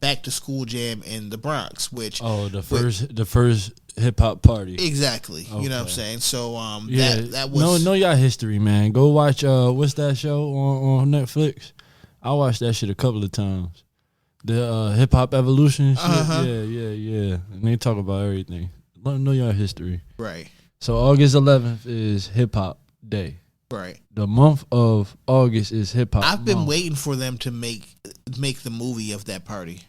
Back to School Jam in the Bronx, which the first hip hop party. exactly. Okay. You know what I'm saying? So Yeah, that was know your history, man. Go watch what's that show on Netflix? I watched that shit a couple of times. The Hip Hop Evolution shit. Yeah. And they talk about everything. Let them know your history. right. So August 11th is Hip Hop Day. Right. The month of August is Hip Hop. I've been month. waiting for them to make the movie of that party.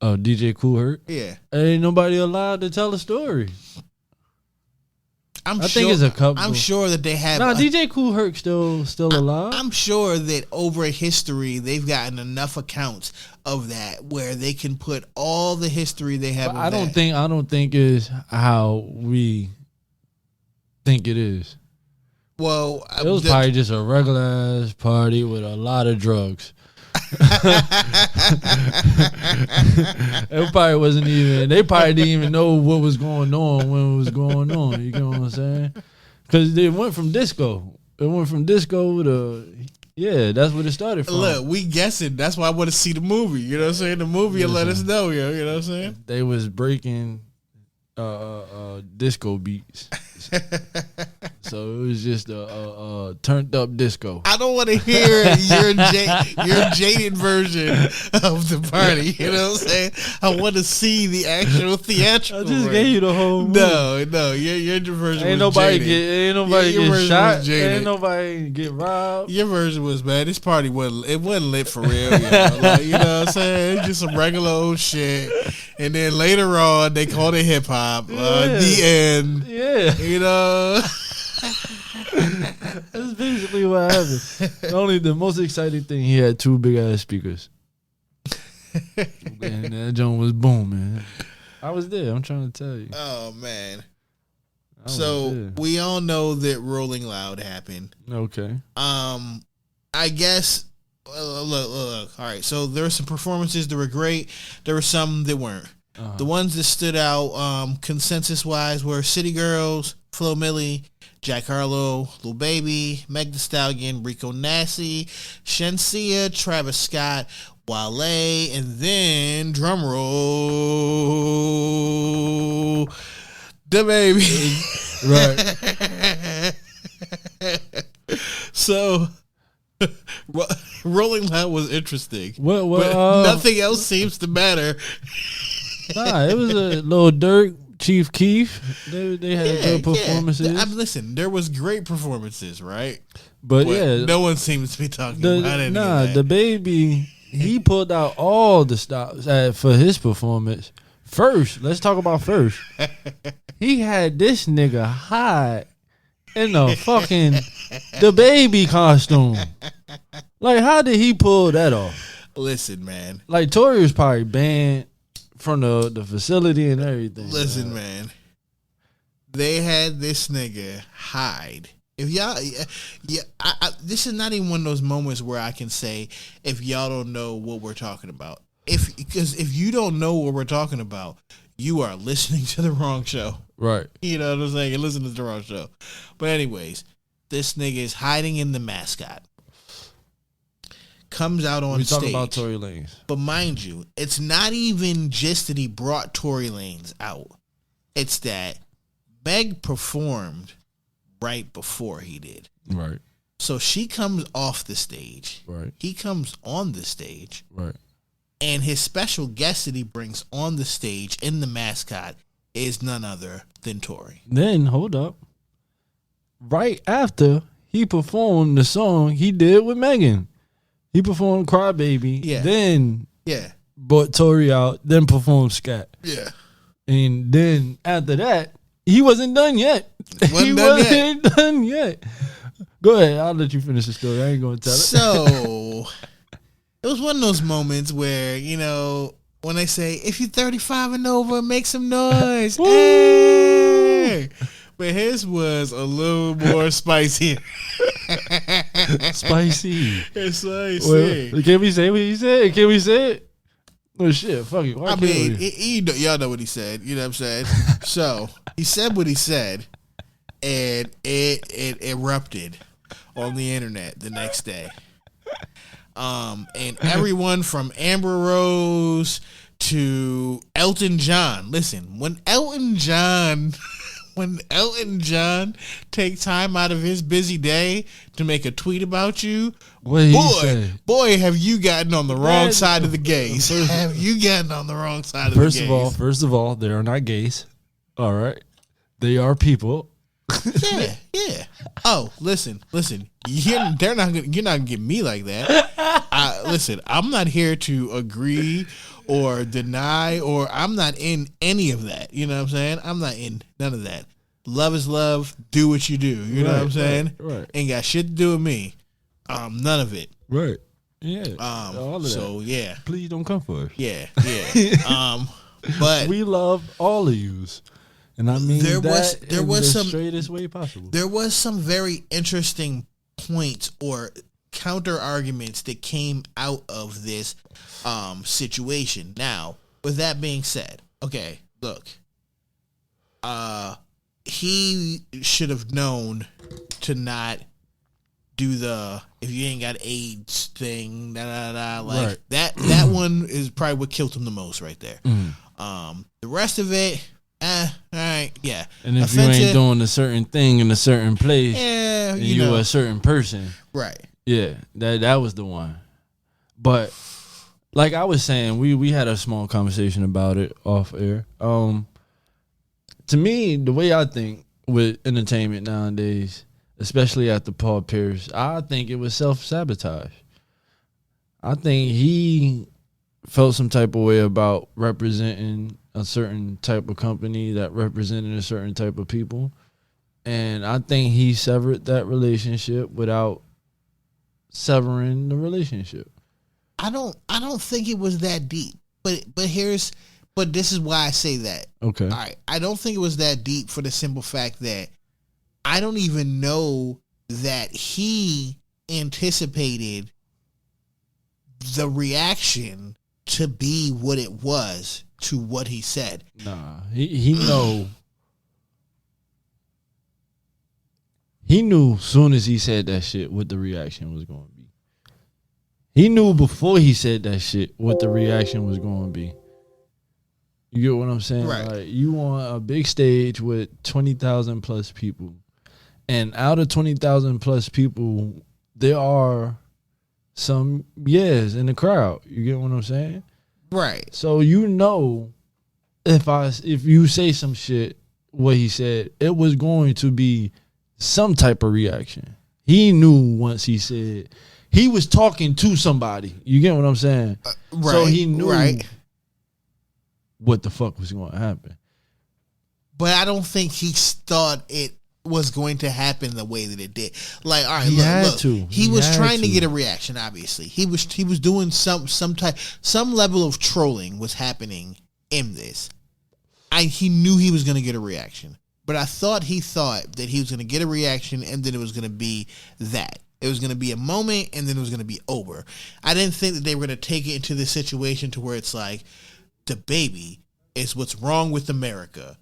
Oh, DJ Kool Herc? Yeah. Ain't nobody allowed to tell a story. I think it's a couple. I'm sure that they have. Nah, DJ Kool Herc still alive. I'm sure that over history they've gotten enough accounts of that where they can put all the history they have. But of I don't that. think it's how we think it is. Well, It was probably just a regular ass party with a lot of drugs. It probably wasn't even. They probably didn't even know what was going on when it was going on. You know what I'm saying? Because it went from disco. It went from disco to that's what it started from. Look, we guessing. That's why I want to see the movie. You know what I'm saying? The movie will let us know. You know what I'm saying? They was breaking disco beats. So it was just a turned up disco. I don't want to hear your jaded version of the party. You know what I'm saying? I want to see the actual theatrical. I just version. gave you the whole movie. No, your version Ain't was nobody jaded. get Your version shot. was jaded. Ain't nobody get robbed. Your version was bad. This party wasn't lit for real. You know, you know what I'm saying? It's just some regular old shit. And then later on, they called it hip hop. The end. Yeah. You know. That's basically what happened. The most exciting thing, he had two big ass speakers. And that joint was booming. I was there. I'm trying to tell you. Oh man. I was So there. we all know that Rolling Loud happened. Okay. I guess. Look. All right. So there were some performances that were great. There were some that weren't. The ones that stood out, consensus wise, were City Girls, Flo Milli, Jack Harlow, Lil Baby, Meg Thee Stallion, Rico Nasty, Shensia, Travis Scott, Wale, and then drumroll, DaBaby. Right. So Rolling Loud was interesting. Well, But nothing else seems to matter. Nah, it was a little Dirk, Chief Keef. They had good performances. Yeah. Listen, there was great performances, right? But no one seems to be talking about any of that. DaBaby, he pulled out all the stops for his performance. First, let's talk about first. He had this nigga hide in the fucking DaBaby costume. Like, how did he pull that off? Listen, man. Like, Tory was probably banned from the facility and everything. Listen, man. They had this nigga hide. If y'all, this is not even one of those moments where I can say if y'all don't know what we're talking about. Because if you don't know what we're talking about, you are listening to the wrong show. Right. You know what I'm saying? You're listening to the wrong show. But anyways, this nigga is hiding in the mascot. Comes out on stage. We talking about Tory Lanez. But mind you, it's not even just that he brought Tory Lanez out. It's that Meg performed right before he did. Right. So she comes off the stage. Right. He comes on the stage. Right. And his special guest that he brings on the stage in the mascot is none other than Tory. Then, hold up. Right after he performed the song he did with Megan. He performed Cry Baby. Yeah. Then Yeah. brought Tory out. Then performed Scat. Yeah. And then after that, he wasn't done yet. Wasn't done yet. Go ahead. I'll let you finish the story. I ain't going to tell it. So, it was one of those moments where, you know, when they say, if you're 35 and over, make some noise. Hey! But his was a little more spicy. Spicy. It's spicy. Well, can we say what he said? Can we say it? Oh, shit. Fuck it. Why I can't mean, we? y'all know what he said. You know what I'm saying? So, he said what he said. and it erupted on the internet the next day. And everyone from Amber Rose to Elton John. Listen, when Elton John take time out of his busy day to make a tweet about you, boy, have you gotten on the wrong side of the gays. Have you gotten on the wrong side of the gays? First of all, they are not gays. All right. They are people. Yeah. Oh, listen. You're not gonna get me like that. Listen, I'm not here to agree or deny, or I'm not in any of that. You know what I'm saying? I'm not in none of that. Love is love. Do what you do. You know what I'm saying? Right. Ain't got shit to do with me. None of it. Right. Yeah. All of that. So yeah. Please don't come for us. Yeah. But we love all of yous. And I mean there in was the some straightest way possible. There was some very interesting points or counter arguments that came out of this situation. Now, with that being said, okay, look, he should have known to not do the if you ain't got AIDS thing, like right. that one is probably what killed him the most right there. The rest of it. All right, yeah. And if you ain't doing a certain thing in a certain place, yeah, and you a certain person, right? Yeah, that was the one. But like I was saying, we had a small conversation about it off air. To me, the way I think with entertainment nowadays, especially after Paul Pierce, I think it was self-sabotage. I think he felt some type of way about representing a certain type of company that represented a certain type of people. And I think he severed that relationship without severing the relationship. I don't think it was that deep. But this is why I say that. Okay. All right. I don't think it was that deep for the simple fact that I don't even know that he anticipated the reaction to be what it was to what he said. Nah, he know. He knew soon as he said that shit what the reaction was going to be. He knew before he said that shit what the reaction was going to be. You get what I'm saying? Right. Like, you on a big stage with 20,000 plus people, and out of 20,000 plus people, there are some yes in the crowd. You get what I'm saying? Right. So you know, if you say some shit, what he said, it was going to be some type of reaction. He knew once he said he was talking to somebody. You get what I'm saying? Right. So he knew right. what the fuck was going to happen. But I don't think he thought it was going to happen the way that it did. Like, all right, He had to. He was had trying to to get a reaction. Obviously, he was doing some level of trolling was happening in this. He knew he was going to get a reaction, but I thought he thought that he was going to get a reaction, and then it was going to be that. It was going to be a moment, and then it was going to be over. I didn't think that they were going to take it into this situation to where it's like, DaBaby is what's wrong with America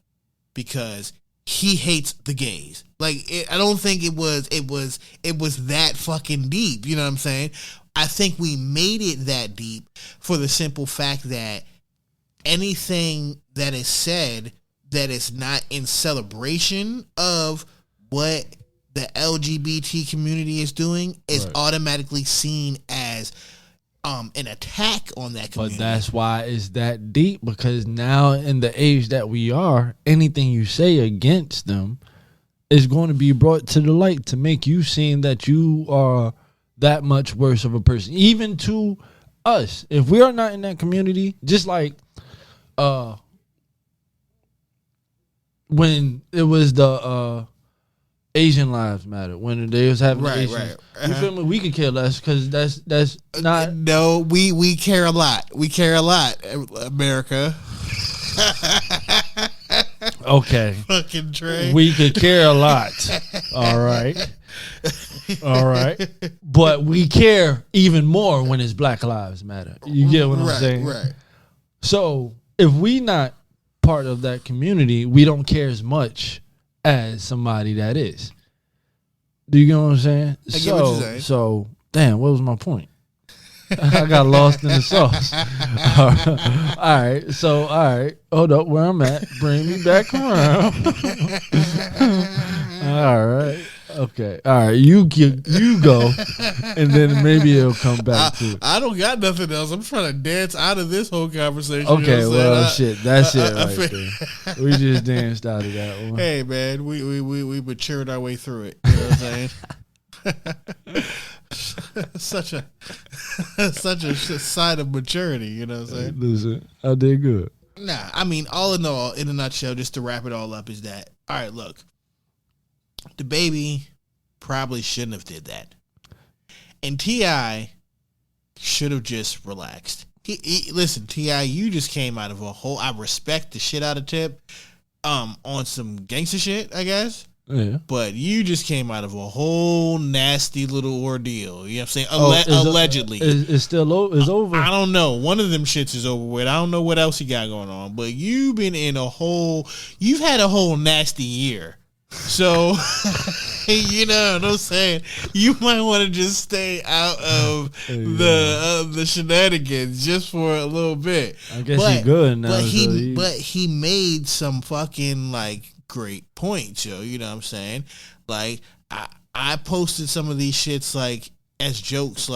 because he hates the gays. Like, I don't think it was that fucking deep. You know what I'm saying? I think we made it that deep for the simple fact that anything that is said that is not in celebration of what the LGBT community is doing is automatically seen as an attack on that community. But that's why it's that deep, because now in the age that we are, anything you say against them is going to be brought to the light to make you seem that you are that much worse of a person. Even to us, if we are not in that community, just like when it was the Asian Lives Matter, when they was having the Asians, you feel me? We could care less because that's not. No, we care a lot. We care a lot, America. Okay. Fucking Trey. We could care a lot. All right. But we care even more when it's Black Lives Matter. You get what I'm saying? Right. So if we not part of that community, we don't care as much as somebody that is. Do you get what I'm saying? I get what you're saying. So, damn, what was my point? I got lost in the sauce. All right. Hold up, where I'm at. Bring me back around. All right. Okay. All right. You go, and then maybe it'll come back to it. I don't got nothing else. I'm trying to dance out of this whole conversation. Okay. You know what I'm saying? Shit. That's it right there. We just danced out of that one. Hey, man, we matured our way through it. You know what I'm saying? such a sign of maturity. You know what I'm saying? Listen, I did good. Nah, I mean, all in all, in a nutshell, just to wrap it all up, is that all right? Look, DaBaby probably shouldn't have did that, and T.I. should have just relaxed. Listen, T.I., you just came out of a whole. I respect the shit out of Tip, on some gangster shit, I guess. Yeah. But you just came out of a whole nasty little ordeal. You know what I'm saying? Allegedly. It's still over? I don't know. One of them shits is over with. I don't know what else you got going on. But you've been in you've had a whole nasty year. So, you know what I'm saying? You might want to just stay out of the shenanigans just for a little bit. I guess he's good now. But he made some fucking great points, yo. You know what I'm saying? Like I posted some of these shits as jokes,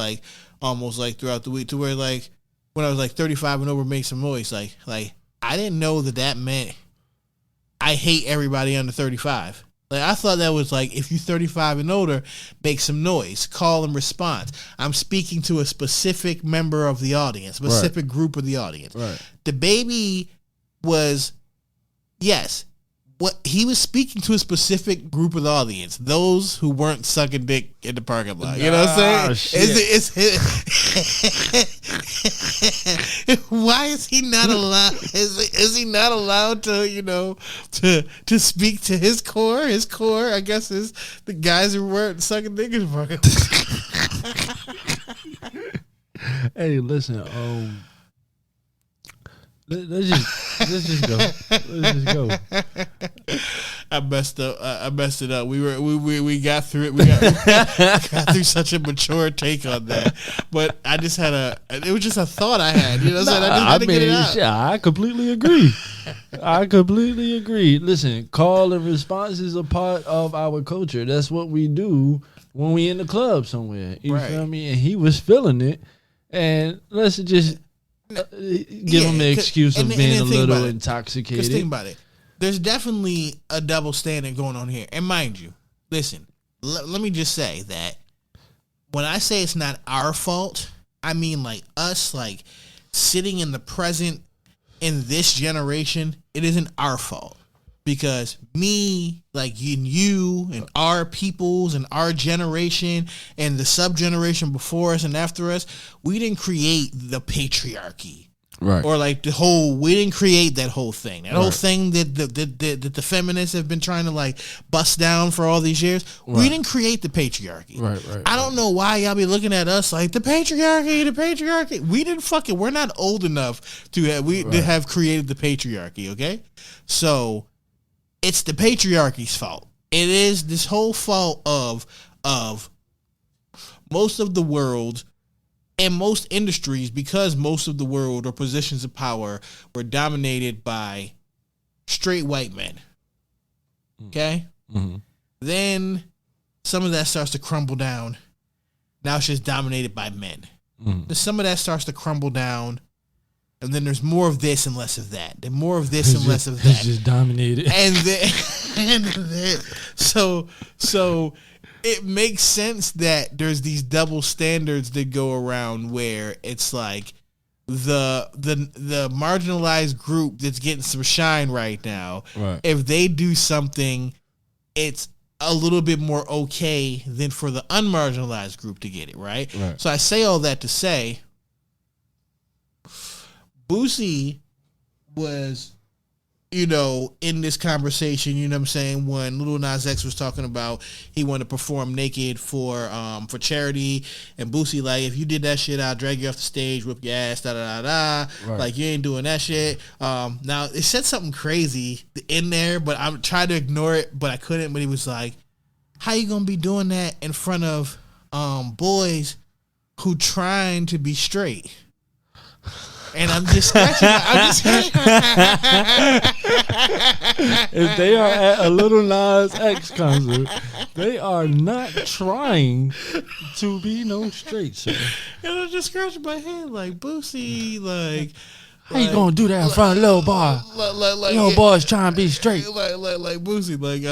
almost throughout the week, to where when I was 35 and over, make some noise. Like I didn't know that meant I hate everybody under 35. I thought that was if you 35 and older, make some noise, call and response. I'm speaking to a specific member of the audience, specific group of the audience. Right. DaBaby was, yes, what he was speaking to a specific group of the audience, those who weren't sucking dick in the parking lot. You know what I'm saying? Why is he not allowed? Is he not allowed to to speak to his core? His core, I guess, is the guys who weren't sucking dick in the parking lot. Hey, listen. Let's just go. Let's just go. I messed it up. We got through it. We got through such a mature take on that. But I just had it was just a thought I had. You know what I'm saying? I just had to get it out. Yeah, I completely agree. Listen, call and response is a part of our culture. That's what we do when we in the club somewhere. You feel me? And he was feeling it. And let's just give him the excuse of being a little intoxicated. Just think about it. There's definitely a double standard going on here. And mind you, listen, let me just say that when I say it's not our fault, I mean us, sitting in the present in this generation, it isn't our fault. Because me, you and our peoples and our generation and the sub-generation before us and after us, we didn't create the patriarchy. Right. Or we didn't create that whole thing. That whole thing that the feminists have been trying to bust down for all these years. Right. We didn't create the patriarchy. Right. I don't know why y'all be looking at us like the patriarchy. We didn't we're not old enough to have created the patriarchy, okay? So it's the patriarchy's fault. It is this whole fault of most of the world and most industries, because most of the world or positions of power were dominated by straight white men. Okay? Mm-hmm. Then some of that starts to crumble down. Now it's just dominated by men. Mm-hmm. Then some of that starts to crumble down. And then there's more of this and less of that. Then more of this and less of that. It's just dominated. And then so it makes sense that there's these double standards that go around where it's the marginalized group that's getting some shine right now. Right. If they do something, it's a little bit more okay than for the unmarginalized group to get it, right? So I say all that to say Boosie was in this conversation, you know what I'm saying, when Lil Nas X was talking about he wanted to perform naked for charity, and Boosie like, if you did that shit, I'll drag you off the stage, whip your ass, da da da da. Right. Like, you ain't doing that shit. Now it said something crazy in there, but I'm trying to ignore it, but I couldn't. But he was like, how you gonna be doing that in front of boys who trying to be straight? And I'm just scratching. If they are at a Lil Nas X concert, they are not trying to be no straight, sir. And I'm just scratching my head like, Boosie, like, how you gonna do that in front of little boy? Little boys trying to be straight. Like Boosie, like,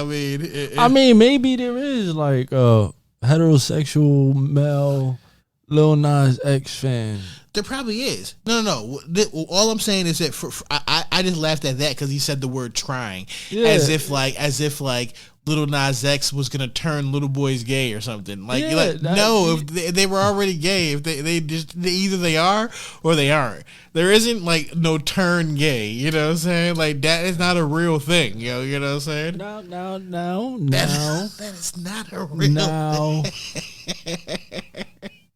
I mean, maybe there is like a heterosexual male Lil Nas X fan. There probably is. No. All I'm saying is that I just laughed at that because he said the word "trying," as if like Lil Nas X was gonna turn little boys gay or something. Like, no, if they were already gay, if they either they are or they aren't. There isn't like no turn gay. You know what I'm saying? Like, that is not a real thing. You know what I'm saying? No. That is not a real thing.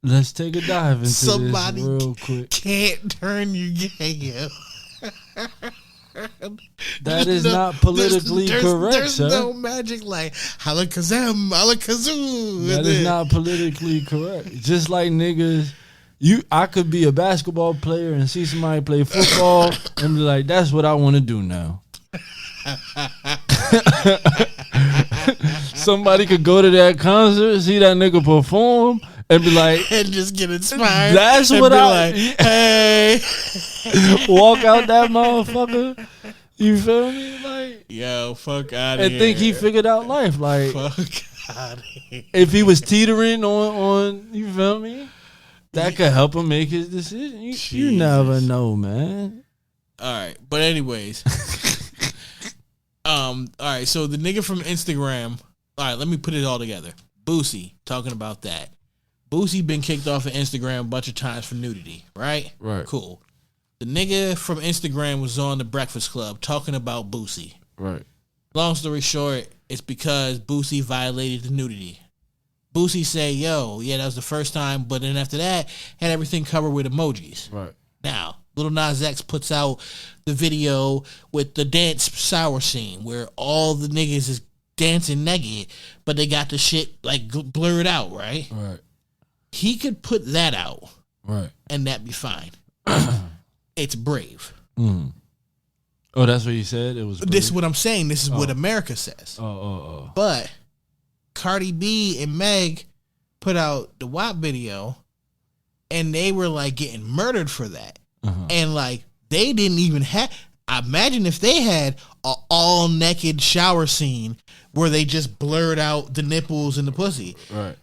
Let's take a dive into Somebody this real quick. Can't turn you gay, yo. That is not politically correct, there's sir. No magic like halakazam, halakazoo. That is not politically correct. Just like niggas, I could be a basketball player and see somebody play football and be like, that's what I want to do now. Somebody could go to that concert, see that nigga perform, and be like, and just get inspired. That's what I like. Hey, walk out that motherfucker. You feel me? Like, yo, fuck out of here. And think he figured out life. Like, fuck out of here. If he was teetering on, you feel me? That could help him make his decision. You never know, man. All right, but anyways, all right. So the nigga from Instagram. All right, let me put it all together. Boosie talking about that. Boosie been kicked off of Instagram a bunch of times for nudity, right? Right. Cool. The nigga from Instagram was on the Breakfast Club talking about Boosie. Right. Long story short, it's because Boosie violated the nudity. Boosie say, yo, yeah, that was the first time, but then after that, had everything covered with emojis. Right. Now, Lil Nas X puts out the video with the dance sour scene where all the niggas is dancing naked, but they got the shit like blurred out, right? Right. He could put that out, right, and that be fine. It's brave. Mm. Oh, that's what you said? It was brave? This is what I'm saying. This is what America says. Oh. But Cardi B and Meg put out the WAP video, and they were like getting murdered for that. Uh-huh. And like they didn't even have. Imagine if they had an all naked shower scene where they just blurred out the nipples and the pussy. Right.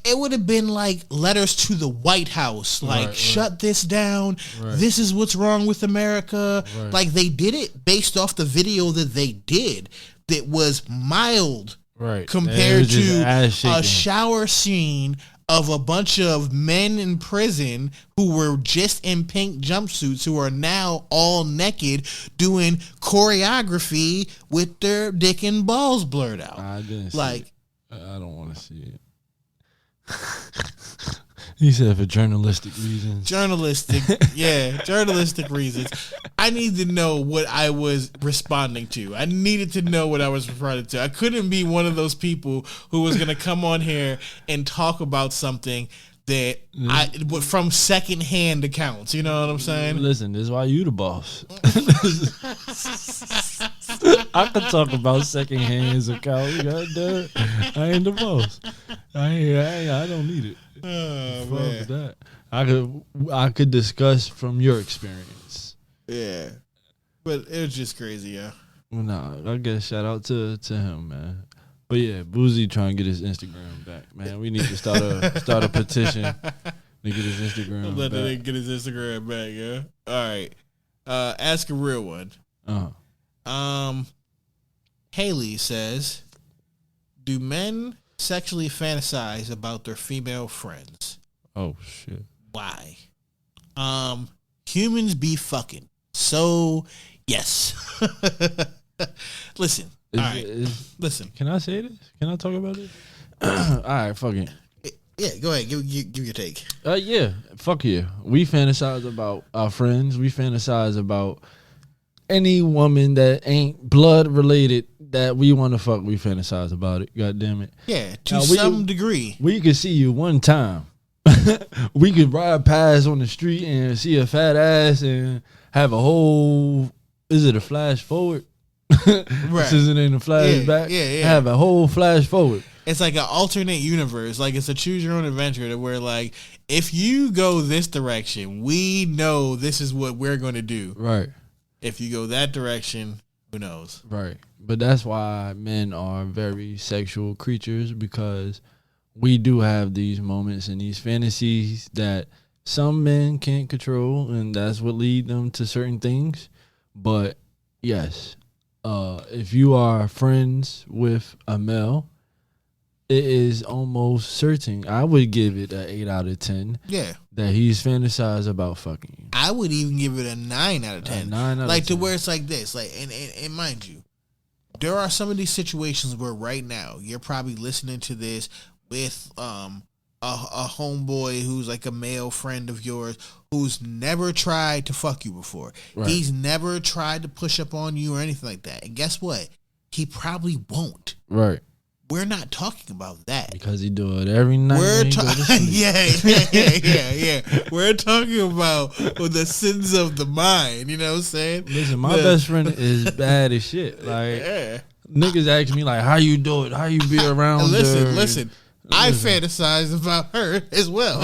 It would have been like letters to the White House, like, shut this down. Right. This is what's wrong with America. Right. Like, they did it based off the video that they did that was mild, right, compared to a shower scene of a bunch of men in prison who were just in pink jumpsuits who are now all naked doing choreography with their dick and balls blurred out. I didn't see like, it. I don't want to see it. He said for journalistic reasons. Journalistic reasons. I need to know what I was responding to. I needed to know what I was responding to. I couldn't be one of those people who was going to come on here and talk about something that from secondhand accounts. You know what I'm saying? Listen, this is why you the boss. I could talk about secondhand accounts. Goddamn, I ain't the boss. I don't need it. Oh, fuck that. I could discuss from your experience. Yeah, but it was just crazy, yeah. Well, nah, I guess shout out to him, man. But yeah, Boozy trying to get his Instagram back, man. We need to start a petition to get his Instagram Let back. that nigga get his Instagram back, yeah. All right, ask a real one. Haley says, do men sexually fantasize about their female friends? Oh shit. Why? Humans be fucking. So Yes. Listen. All right. Listen. Can I say this? Can I talk about it? All right, fuck it. Yeah, go ahead. Give your take. Yeah, fuck yeah. We fantasize about our friends. We fantasize about any woman that ain't blood related that we want to fuck. We fantasize about it. God damn it. Yeah, to some degree. We could see you one time. We could ride past on the street and see a fat ass and have a whole. Is it a flash forward? Right. This isn't in the flashback. Yeah. Have a whole flash forward. It's like an alternate universe. Like it's a choose your own adventure to where like if you go this direction, we know this is what we're going to do. Right. If you go that direction, who knows? Right. But that's why men are very sexual creatures, because we do have these moments and these fantasies that some men can't control, and that's what lead them to certain things. But yes, if you are friends with a male, it is almost certain. I would give it an 8 out of 10. Yeah. That he's fantasized about fucking you. I would even give it a 9 out of 10. 9 out like of 10. to where it's like this. Like and mind you, there are some of these situations where right now you're probably listening to this with a homeboy who's like a male friend of yours who's never tried to fuck you before. Right. He's never tried to push up on you or anything like that. And guess what? He probably won't. Right. We're not talking about that. Because he do it every night. Yeah. We're talking about the sins of the mind. You know what I'm saying? Listen, my best friend is bad as shit. Like, niggas ask me, like, how you do it? How you be around her? Listen. I fantasize about her as well.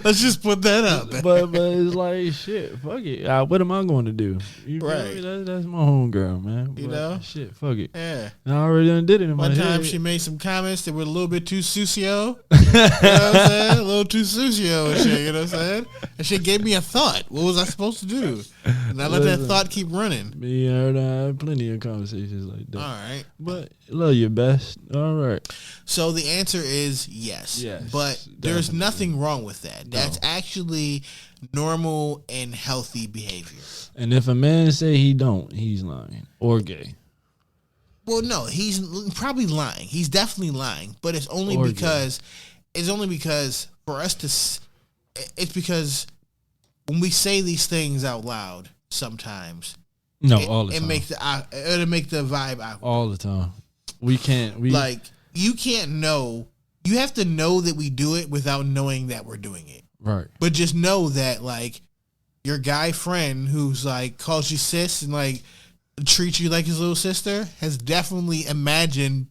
Let's just put that out there. But it's like, shit, fuck it. What am I going to do? You right. That's my homegirl, man. You know? Shit, fuck it. Yeah. I already done did it in my head. One time she made some comments that were a little bit too sucio. You know what I'm saying? A little too sucio and shit, you know what I'm saying? And she gave me a thought. What was I supposed to do? And I let that thought keep running. Me and her had plenty of conversations like that. All right. But love your best. All right. So the answer is yes. Yes. But there's definitely. nothing wrong with that. No. That's actually normal and healthy behavior. And if a man say he don't, he's lying or gay. Well, no, he's probably lying. He's definitely lying, but it's only because for us to. It's because when we say these things out loud, sometimes all the time. It'll make the vibe awkward. All the time. We can't. Like you can't know. You have to know that we do it without knowing that we're doing it. Right. But just know that like your guy friend who's like calls you sis and like treats you like his little sister has definitely imagined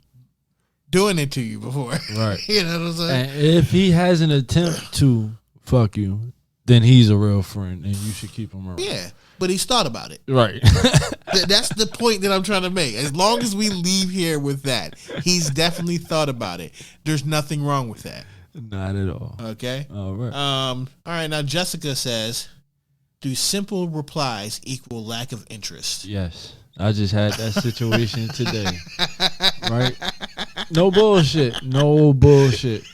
doing it to you before. Right. You know what I'm saying? And if he has an attempt to fuck you, then he's a real friend and you should keep him around. Yeah. But he's thought about it. Right. That's the point that I'm trying to make. As long as we leave here with that, he's definitely thought about it. There's nothing wrong with that. Not at all. Okay. All right. All right. Now Jessica says, "Do simple replies equal lack of interest?" Yes. I just had that situation today. Right? No bullshit. No bullshit.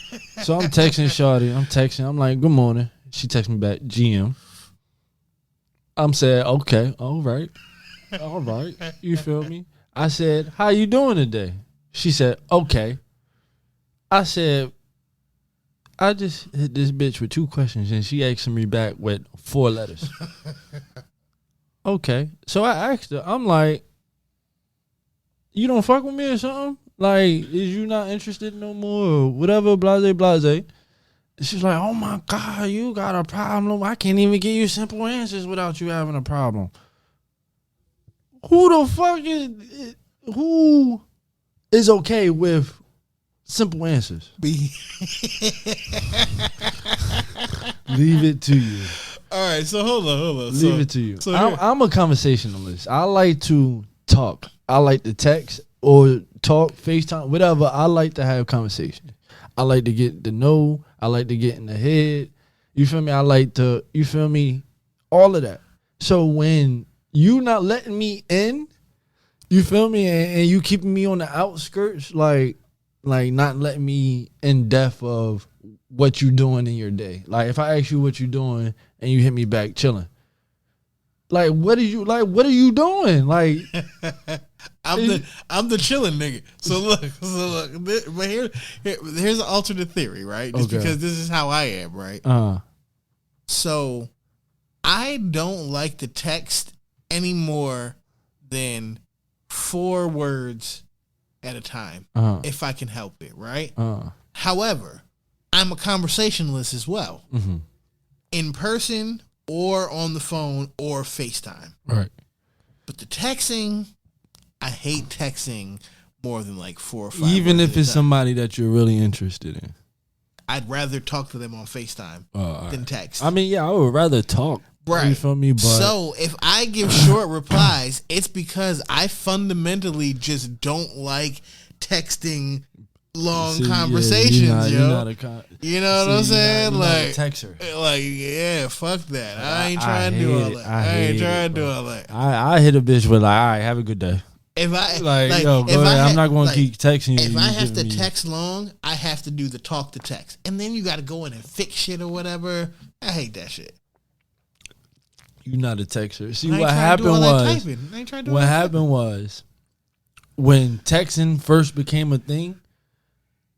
So I'm texting Shawty. I'm like, good morning. She texts me back, GM. I'm saying, okay, all right. You feel me? I said, how you doing today? She said, okay. I said, I just hit this bitch with 2 questions and she asked me back with 4 letters. Okay. So I asked her, I'm like, you don't fuck with me or something? Like, is you not interested no more or whatever, blase. She's like, oh my God, you got a problem. I can't even give you simple answers without you having a problem. Who is okay with simple answers? Leave it to you. All right, so hold on. Leave it to you. So I'm a conversationalist. I like to talk. I like to text or talk, FaceTime, whatever. I like to have conversation. I like to get to know. I like to get in the head. You feel me? I like to, you feel me? All of that. So when you not letting me in, you feel me? And you keeping me on the outskirts, like like not letting me in depth of what you doing in your day. Like if I ask you what you doing and you hit me back chilling, like what are you doing? Like I'm the chilling nigga. So look. But here's an alternate theory, right? Just because this is how I am, right? So I don't like to text any more than 4 words at a time if I can help it, right? However, I'm a conversationalist as well, in person or on the phone or FaceTime. Right. But the texting, I hate texting more than like 4 or 5. Even if it's somebody that you're really interested in. I'd rather talk to them on FaceTime than text. I mean, yeah, I would rather talk. Right. You feel me? But so if I give short replies, it's because I fundamentally just don't like texting long conversations, you're yo. You know what I'm saying? You're like, not a texter. Like, yeah, fuck that. I ain't trying to do all that. I ain't trying to do all that. I hit a bitch with like, all right, have a good day. If I yo, go ahead. I'm not going to keep texting you. If I have to text long, I have to do the talk to text, and then you got to go in and fix shit or whatever. I hate that shit. You're not a texter. See, what happened was when texting first became a thing.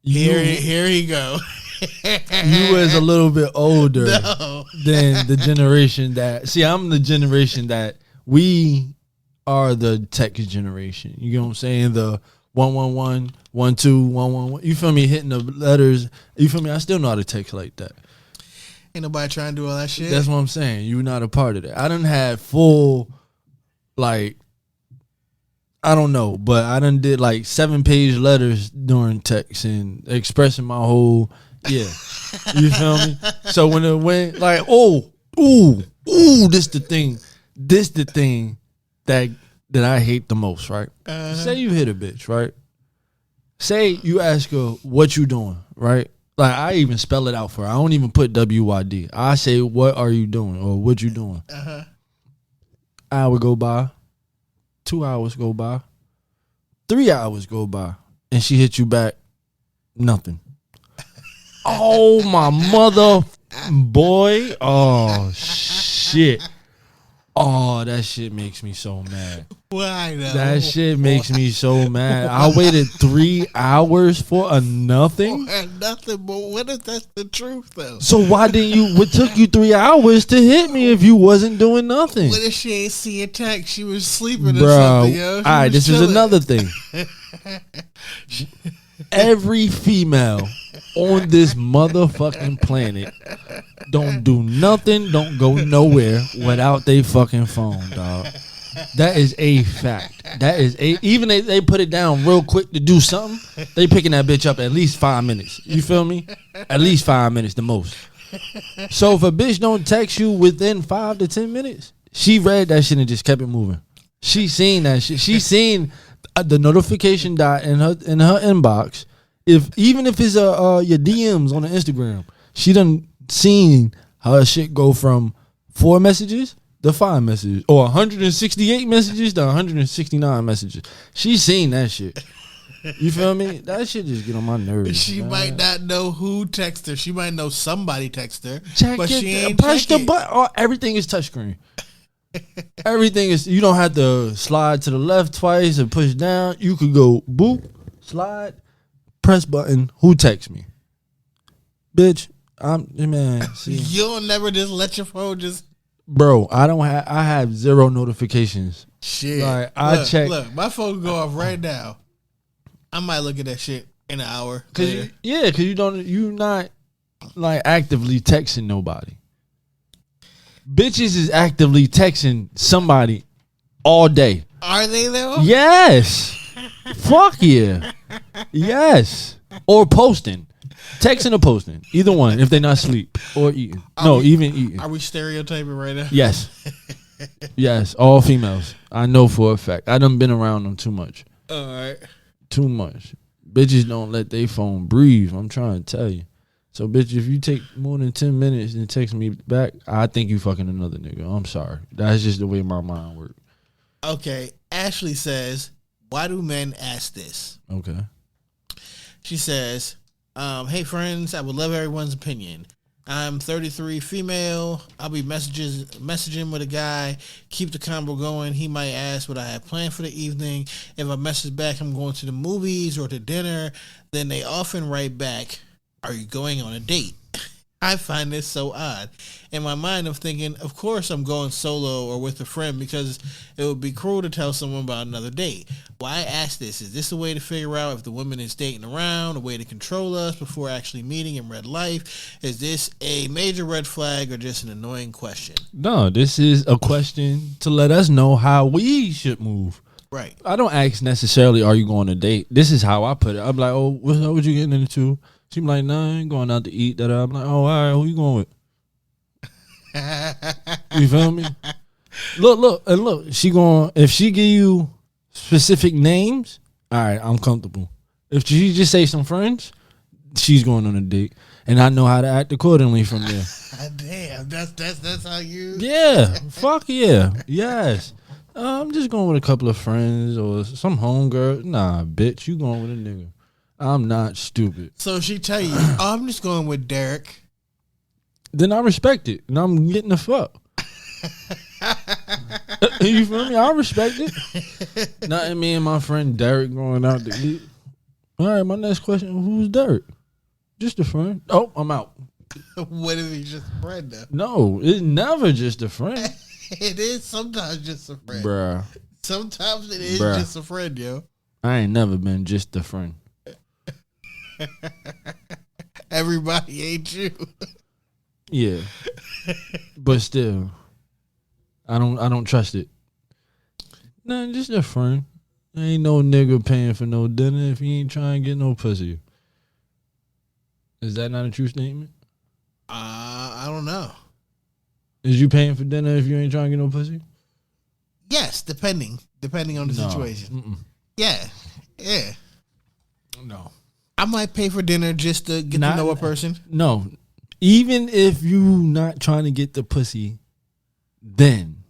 Here he go. You was a little bit older than the generation that. See, I'm the generation that we are the text generation. You know what I'm saying? The 111, 12, 111. You feel me? Hitting the letters. You feel me? I still know how to text like that. Ain't nobody trying to do all that shit. That's what I'm saying. You're not a part of that. I done had full, like, I don't know, but I done did like 7-page letters during text and expressing my whole, yeah. You feel me? So when it went like, this the thing that I hate the most, right? Say you hit a bitch, right? Say you ask her what you doing, right? Like I even spell it out for her. I don't even put WYD. I say, what are you doing or what you doing? Hour go by, 2 hours go by, 3 hours go by, and she hit you back, nothing. Oh my mother, boy! Oh shit! Oh, that shit makes me so mad. Why though? That shit makes me so mad. I waited 3 hours for a nothing. Nothing, but what if that's the truth though? So why didn't you? What took you 3 hours to hit me if you wasn't doing nothing? What if she ain't see a text? She was sleeping or something, yo. All right, this is another thing. Every female on this motherfucking planet don't do nothing, don't go nowhere without they fucking phone, dog. That is a fact. That is even they put it down real quick to do something, they picking that bitch up at least 5 minutes. You feel me? At least 5 minutes the most. So if a bitch don't text you within 5 to 10 minutes, she read that shit and just kept it moving. She seen that shit. She seen the notification dot in her inbox. Even if it's your DMs on the Instagram, she done seen her shit go from 4 messages to 5 messages, or 168 messages to 169 messages. She seen that shit. You feel me? That shit just get on my nerves. She might not know who texted her. She might know somebody texted her, but she ain't press the button. Oh, everything is touchscreen. Everything is. You don't have to slide to the left twice and push down. You could go boop, slide, press button. Who text me? Bitch, see. You'll never just let your phone just. Bro, I have 0 notifications. Shit. Like I check. Look, my phone could go off right now. I might look at that shit in an hour. Cause you're not like actively texting nobody. Bitches is actively texting somebody all day. Are they though? Yes. Fuck yeah. Yes. Or posting. Texting or posting. Either one. If they're not asleep or eating. Even eating. Are we stereotyping right now? Yes. Yes. All females. I know for a fact. I done been around them too much. All right. Too much. Bitches don't let their phone breathe. I'm trying to tell you. So, bitch, if you take more than 10 minutes and text me back, I think you fucking another nigga. I'm sorry. That's just the way my mind works. Okay. Ashley says, why do men ask this? Okay. She says, "Hey friends, I would love everyone's opinion. I'm 33, female. I'll be messaging with a guy. Keep the convo going. He might ask what I have planned for the evening. If I message back, I'm going to the movies or to dinner. Then they often write back, are you going on a date? I find this so odd. In my mind, I'm thinking, of course I'm going solo or with a friend because it would be cruel to tell someone about another date. Why I ask this? Is this a way to figure out if the woman is dating around, a way to control us before actually meeting in real life? Is this a major red flag or just an annoying question?" No, this is a question to let us know how we should move. Right. I don't ask necessarily, are you going on a date? This is how I put it. I'm like, oh, what you getting into? She be like, nah, I ain't going out to eat. That I'm like, oh, all right, who you going with? You feel me? Look. She going, if she give you specific names, all right, I'm comfortable. If she just say some friends, she's going on a date, and I know how to act accordingly from there. Damn, that's how you. Yeah, fuck yeah, yes. I'm just going with a couple of friends or some homegirl. Nah, bitch, you going with a nigga. I'm not stupid. So she tell you, oh, I'm just going with Derek. Then I respect it, and I'm getting the fuck. You feel me? I respect it. Not me and my friend Derek going out to eat. All right, my next question: who's Derek? Just a friend. Oh, I'm out. What if he's just a friend though? No, it's never just a friend. It is sometimes just a friend. Bruh. Sometimes it is just a friend, yo. I ain't never been just a friend. Everybody ain't you. Yeah. But still, I don't trust it. Nah, just a friend. Ain't no nigga paying for no dinner if he ain't trying to get no pussy. Is that not a true statement? I don't know. Is you paying for dinner if you ain't trying to get no pussy? Yes, depending on the situation. Yeah. No. I might pay for dinner just to get to know a person. No. Even if you not trying to get the pussy, then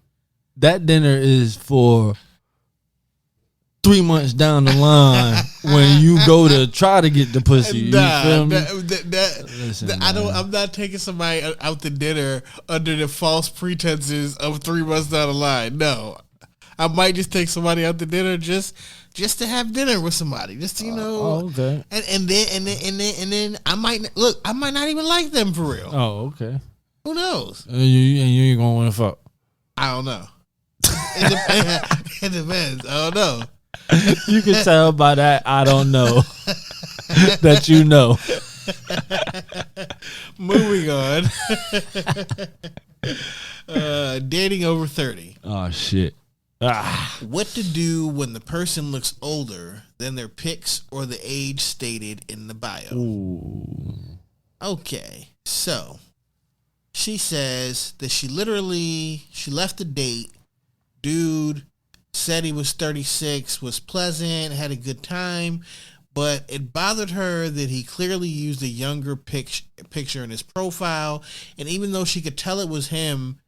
that dinner is for 3 months down the line when you go to try to get the pussy. You feel me? Listen, I'm not taking somebody out to dinner under the false pretenses of 3 months down the line. No, I might just take somebody out to dinner just to have dinner with somebody, just to, okay. And then I might not even like them for real. Oh, okay. Who knows? And you ain't gonna want to fuck. I don't know. It depends. I don't know. You can tell by that I don't know that you know. Moving on. Dating over 30. Oh shit. What to do when the person looks older than their pics or the age stated in the bio? Ooh. Okay, so she says that she left a date. Dude said he was 36, was pleasant, had a good time, but it bothered her that he clearly used a younger picture in his profile, and even though she could tell it was him,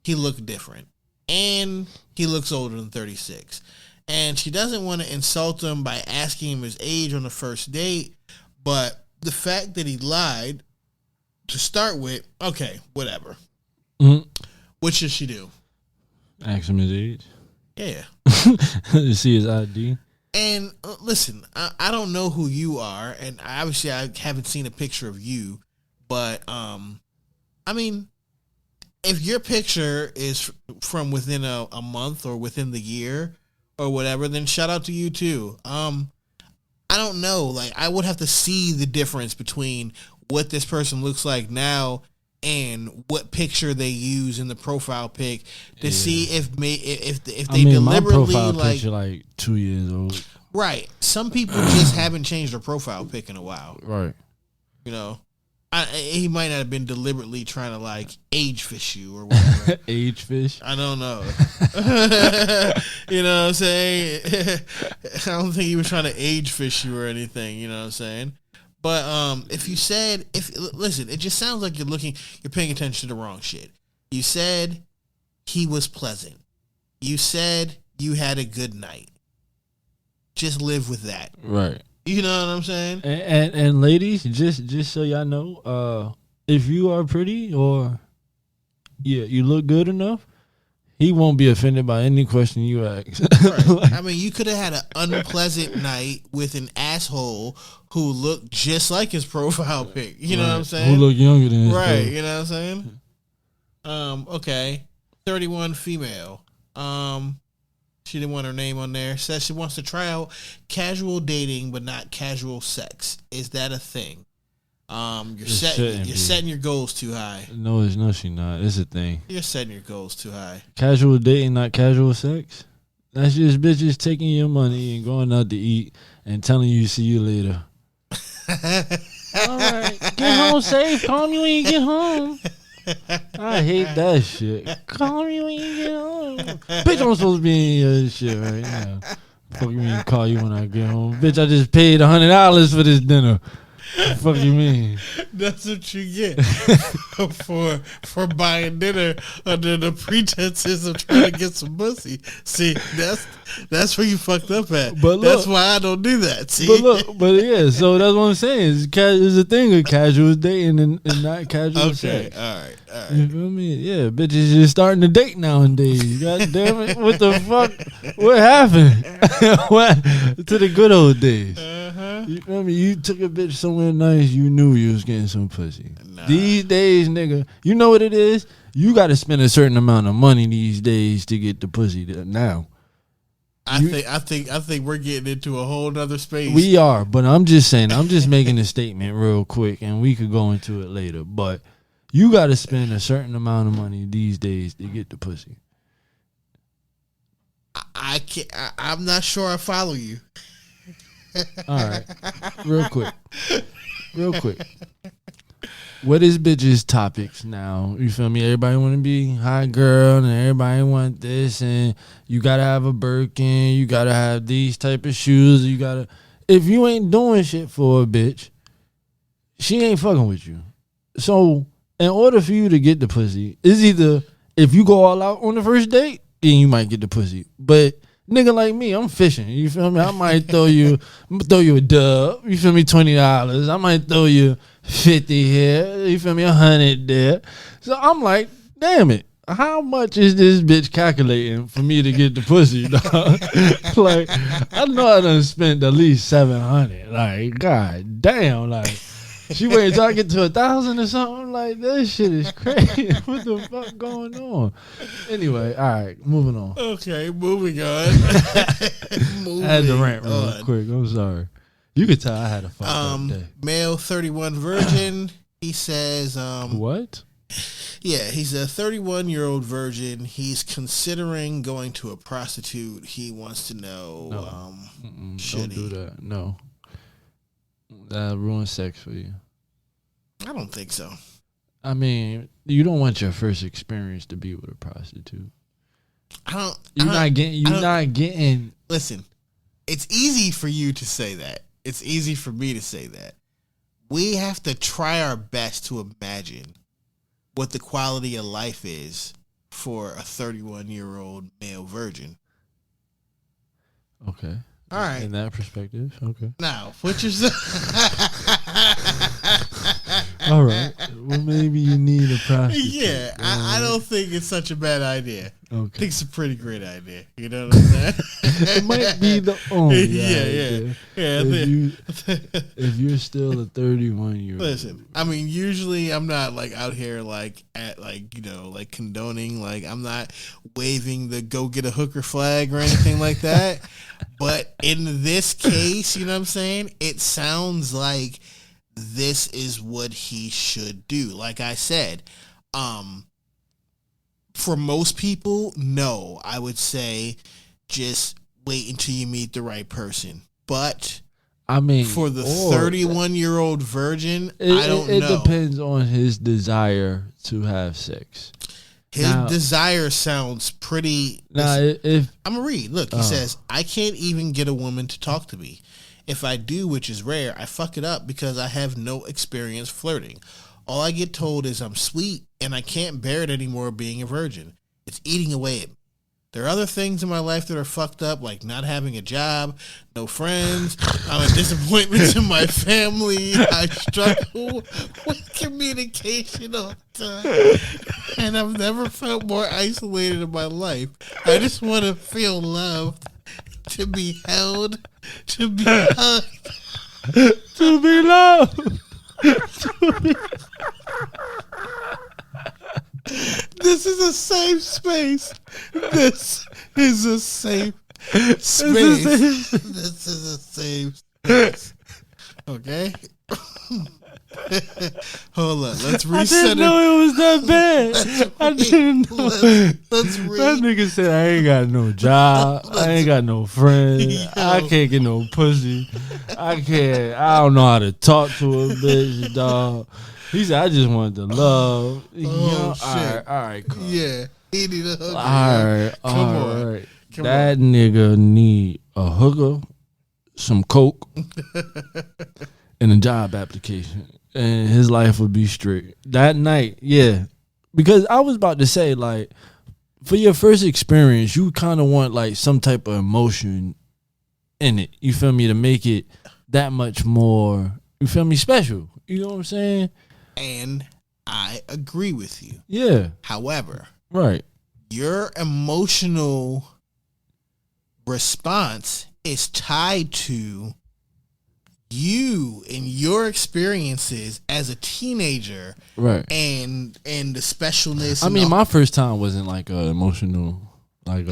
he looked different. And he looks older than 36. And she doesn't want to insult him by asking him his age on the first date, but the fact that he lied to start with, okay, whatever. Mm-hmm. What should she do? Ask him his age. Yeah. To see his ID. And listen, I don't know who you are, and obviously I haven't seen a picture of you, but I mean, if your picture is from within a month or within the year or whatever, then shout out to you too. I don't know, like I would have to see the difference between what this person looks like now and what picture they use in the profile pic to see if they deliberately my profile like picture like 2 years old. Right. Some people just haven't changed their profile pic in a while. Right. You know, he might not have been deliberately trying to like age fish you or whatever. Age fish? I don't know. You know what I'm saying? I don't think he was trying to age fish you or anything. You know what I'm saying? But listen, it just sounds like you're paying attention to the wrong shit. You said he was pleasant. You said you had a good night. Just live with that. Right. You know what I'm saying? And ladies, just so y'all know, if you are pretty or you look good enough, he won't be offended by any question you ask. Right. I mean, you could have had an unpleasant night with an asshole who looked just like his profile pic. You know what I'm saying? Who look younger than his right? face. You know what I'm saying? Okay, 31 female. She didn't want her name on there. Says she wants to try out casual dating, but not casual sex. Is that a thing? You're setting your goals too high. No, she not. It's a thing. You're setting your goals too high. Casual dating, not casual sex. That's just bitches taking your money and going out to eat and telling you see you later. All right, get home safe. Call me when you get home. I hate that shit. Call me when you get home. Bitch, I'm supposed to be in your shit right now. Fuck you mean call you when I get home? Bitch, I just paid $100 for this dinner. Fuck you mean? That's what you get for buying dinner under the pretenses of trying to get some pussy. See, that's where you fucked up at. But look, that's why I don't do that. See, but yeah. So that's what I'm saying. It's a thing of casual dating and not casual sex. All right. You feel me? Yeah, bitches just starting to date nowadays. God damn it! What the fuck? What happened? What to the good old days? You feel me? You took a bitch somewhere nice. You knew you was getting some pussy. Nah. These days, nigga, you know what it is? You got to spend a certain amount of money these days to get the pussy. Now, I think we're getting into a whole nother space. We are, but I'm just saying. I'm just making a statement real quick, and we could go into it later. But you got to spend a certain amount of money these days to get the pussy. I can't. I'm not sure I follow you. All right, real quick. What is bitches' topics now? You feel me? Everybody want to be hot girl, and everybody want this, and you gotta have a Birkin, you gotta have these type of shoes, you gotta. If you ain't doing shit for a bitch, she ain't fucking with you. So, in order for you to get the pussy, it's either if you go all out on the first date, then you might get the pussy, but. Nigga like me, I'm fishing. You feel me? I might throw you a dub. You feel me? $20. I might throw you 50 here. You feel me? 100 there. So I'm like, damn it. How much is this bitch calculating for me to get the pussy, dog? Like, I know I done spent at least $700. Like, god damn, like. She waited till I get to 1,000 or something. Like, that shit is crazy. What the fuck going on? Anyway, all right, moving on. Okay, moving on. I had to rant real quick. I'm sorry. You could tell I had a fucked up day. Male 31 virgin. He says, what? Yeah, he's a 31-year-old virgin. He's considering going to a prostitute. He wants to know, don't do that. No. That ruins sex for you. I don't think so. I mean, you don't want your first experience to be with a prostitute. You're not getting. Listen, it's easy for you to say that. It's easy for me to say that. We have to try our best to imagine what the quality of life is for a 31-year-old male virgin. Okay. All right. In that perspective, okay. Now, put yourself. All right. Well, maybe you need a prostitute. Yeah, I don't think it's such a bad idea. Okay. I think it's a pretty great idea. You know what I'm saying? It might be the only idea. If you're still a 31-year-old. Listen, I mean, usually I'm not like out here like at like, you know, like condoning, like I'm not waving the go get a hooker flag or anything like that. But in this case, you know what I'm saying? It sounds like this is what he should do. Like I said, for most people, no. I would say just wait until you meet the right person. But I mean, for the 31-year-old virgin, I don't know. It depends on his desire to have sex. His desire sounds pretty. I'm gonna read. Look, he says, "I can't even get a woman to talk to me. If I do, which is rare, I fuck it up because I have no experience flirting. All I get told is I'm sweet and I can't bear it anymore being a virgin. It's eating away at me. There are other things in my life that are fucked up, like not having a job, no friends. I'm a disappointment to my family. I struggle with communication all the time. And I've never felt more isolated in my life. I just want to feel loved, to be held, to be hugged. To be loved. This is a safe space. This is a safe space. This is a safe space. Okay? Hold on. Let's reset I didn't know it was that bad. I didn't know. Let's That nigga said, I ain't got no job. I ain't got no friends. Yo. I can't get no pussy. I don't know how to talk to a bitch, dog. He said, I just wanted to love. Shit. All right, cool. Yeah. He need a hooker. All right. Come That nigga need a hooker, some coke, and a job application. And his life would be straight. That night, yeah. Because I was about to say, like, for your first experience, you kind of want, like, some type of emotion in it. You feel me? To make it that much more, you feel me, special. You know what I'm saying? And I agree with you. Yeah. However, Right. your emotional response is tied to you and your experiences as a teenager, Right. and the specialness. I mean, my first time wasn't like emotional, like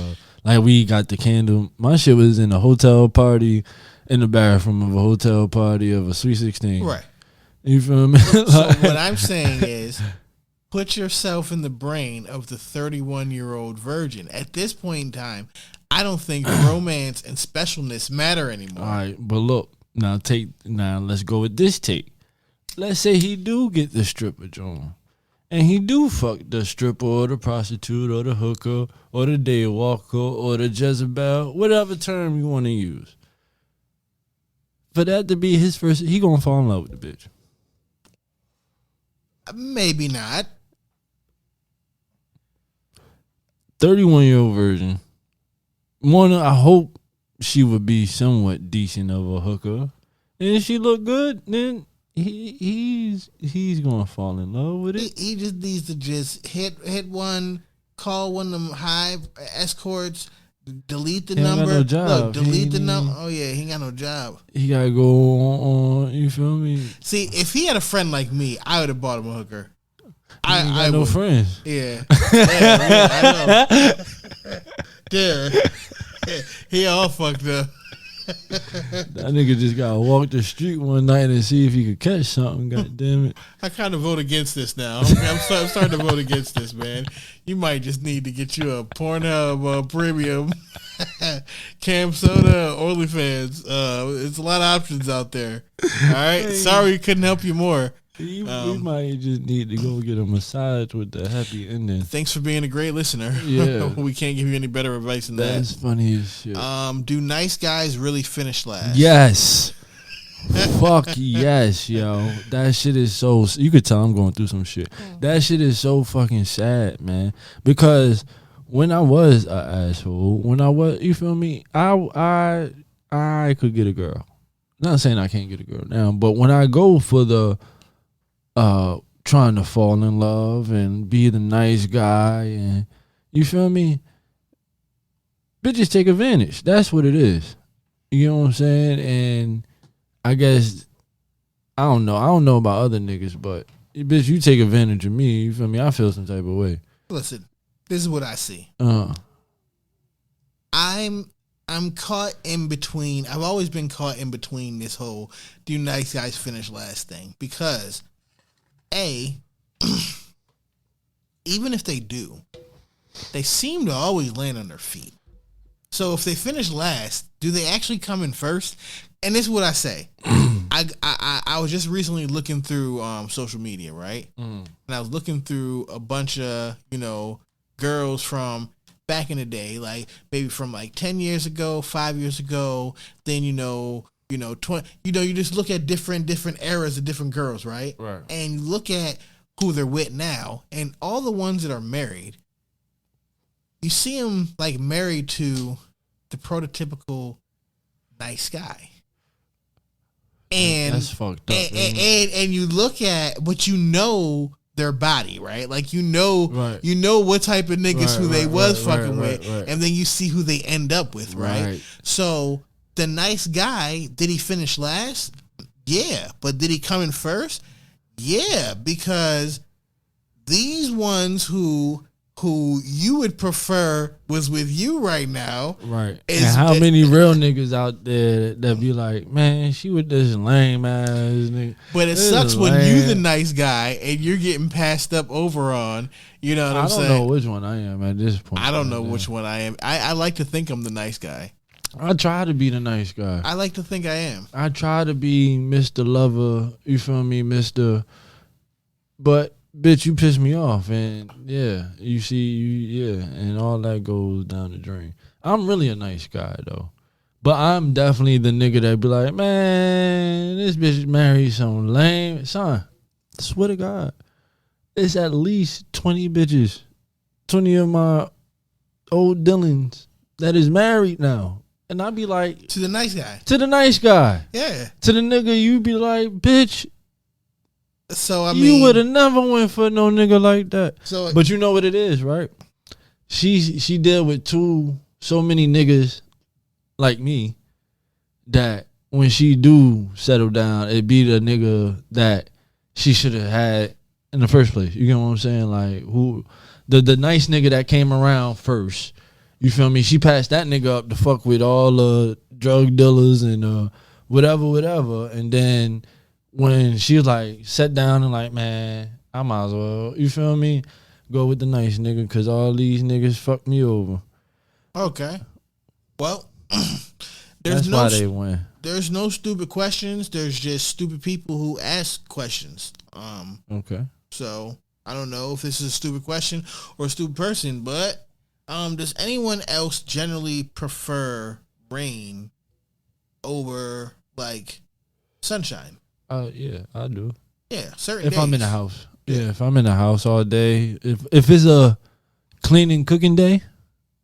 we got the candle. My shit was in a hotel party, in the bathroom of a hotel party of a Sweet 16. right. You feel me? So what I'm saying is, put yourself in the brain of the 31-year-old virgin. At this point in time, I don't think romance and specialness matter anymore. All right, but look, now let's go with this take. Let's say he do get the stripper joint, and he do fuck the stripper or the prostitute or the hooker or the day walker or the Jezebel, whatever term you want to use. For that to be his first, he gonna fall in love with the bitch. Maybe not. 31-year-old virgin. I hope she would be somewhat decent of a hooker. And if she look good, then he's gonna fall in love with it. He just needs to just hit one, call one of them high escorts, delete the He ain't got number. no job. Look, delete the He- number. Oh yeah, he ain't got no job. He gotta go on. You feel me? See, if he had a friend like me, I would have bought him a hooker. He ain't got I no would. friends. Yeah. Yeah, I know. Yeah. He all fucked up. That nigga just gotta walk the street one night and see if he could catch something. God damn it! I kind of vote against this now. I'm starting to vote against this, man. You might just need to get you a Pornhub premium, Cam Soda, OnlyFans. It's a lot of options out there. All right. Sorry, we couldn't help you more. We might just need to go get a massage with the happy ending. Thanks for being a great listener. Yeah. We can't give you any better advice than That's funny as shit. Do nice guys really finish last? Yes. Fuck yes, yo. That shit is so. You could tell I'm going through some shit. That shit is so fucking sad, man. Because when I was an asshole, you feel me? I could get a girl. Not saying I can't get a girl now, but when I go for the trying to fall in love and be the nice guy, and you feel me? Bitches take advantage. That's what it is. You know what I'm saying? And I guess I don't know about other niggas, but bitch, you take advantage of me. You feel me? I feel some type of way. Listen, this is what I see. I'm caught in between. I've always been caught in between this whole do nice guys finish last thing, because even if they do, they seem to always land on their feet. So if they finish last, do they actually come in first? And this is what I say. I was just recently looking through social media, right? And I was looking through a bunch of, girls from back in the day, like maybe from like 10 years ago, 5 years ago, then 20, you just look at different eras of different girls, right? Right. And you look at who they're with now, and all the ones that are married, you see him like married to the prototypical nice guy. And that's fucked up. and you look at what you know their body, right? Like you know what type of niggas who they was fucking with, and then you see who they end up with, right? So the nice guy, did he finish last? Yeah, but did he come in first? Yeah, because these ones who you would prefer was with you right now. Right. And how many real niggas out there that be like, man, she with this lame ass nigga. But it sucks when you the nice guy and you're getting passed up over on. You know what I'm saying? I don't know which one I am at this point. I don't know which one I am. I like to think I'm the nice guy. I try to be the nice guy. I like to think I am. I try to be Mr. Lover. You feel me, Mr. But bitch, you piss me off, and and all that goes down the drain. I'm really a nice guy though, but I'm definitely the nigga that be like, man, this bitch married some lame son. I swear to God, it's at least 20 bitches, 20 of my old Dylans that is married now, and I be like, to the nice guy, yeah, to the nigga, you be like, bitch. So I mean, you would have never went for no nigga like that. So, but you know what it is, right? She dealt with so many niggas like me that when she do settle down, it be the nigga that she should have had in the first place. You get what I'm saying? Like who the nice nigga that came around first. You feel me? She passed that nigga up to fuck with all the drug dealers and whatever, and then when she was like, sat down and like, man, I might as well, you feel me, go with the nice nigga because all these niggas fucked me over. Okay. Well, that's why they win. There's no stupid questions. There's just stupid people who ask questions. Okay. So I don't know if this is a stupid question or a stupid person, but does anyone else generally prefer rain over like sunshine? Yeah, I do. Yeah, certain if days. I'm in the house. Yeah, if I'm in the house all day. If it's a cleaning, cooking day,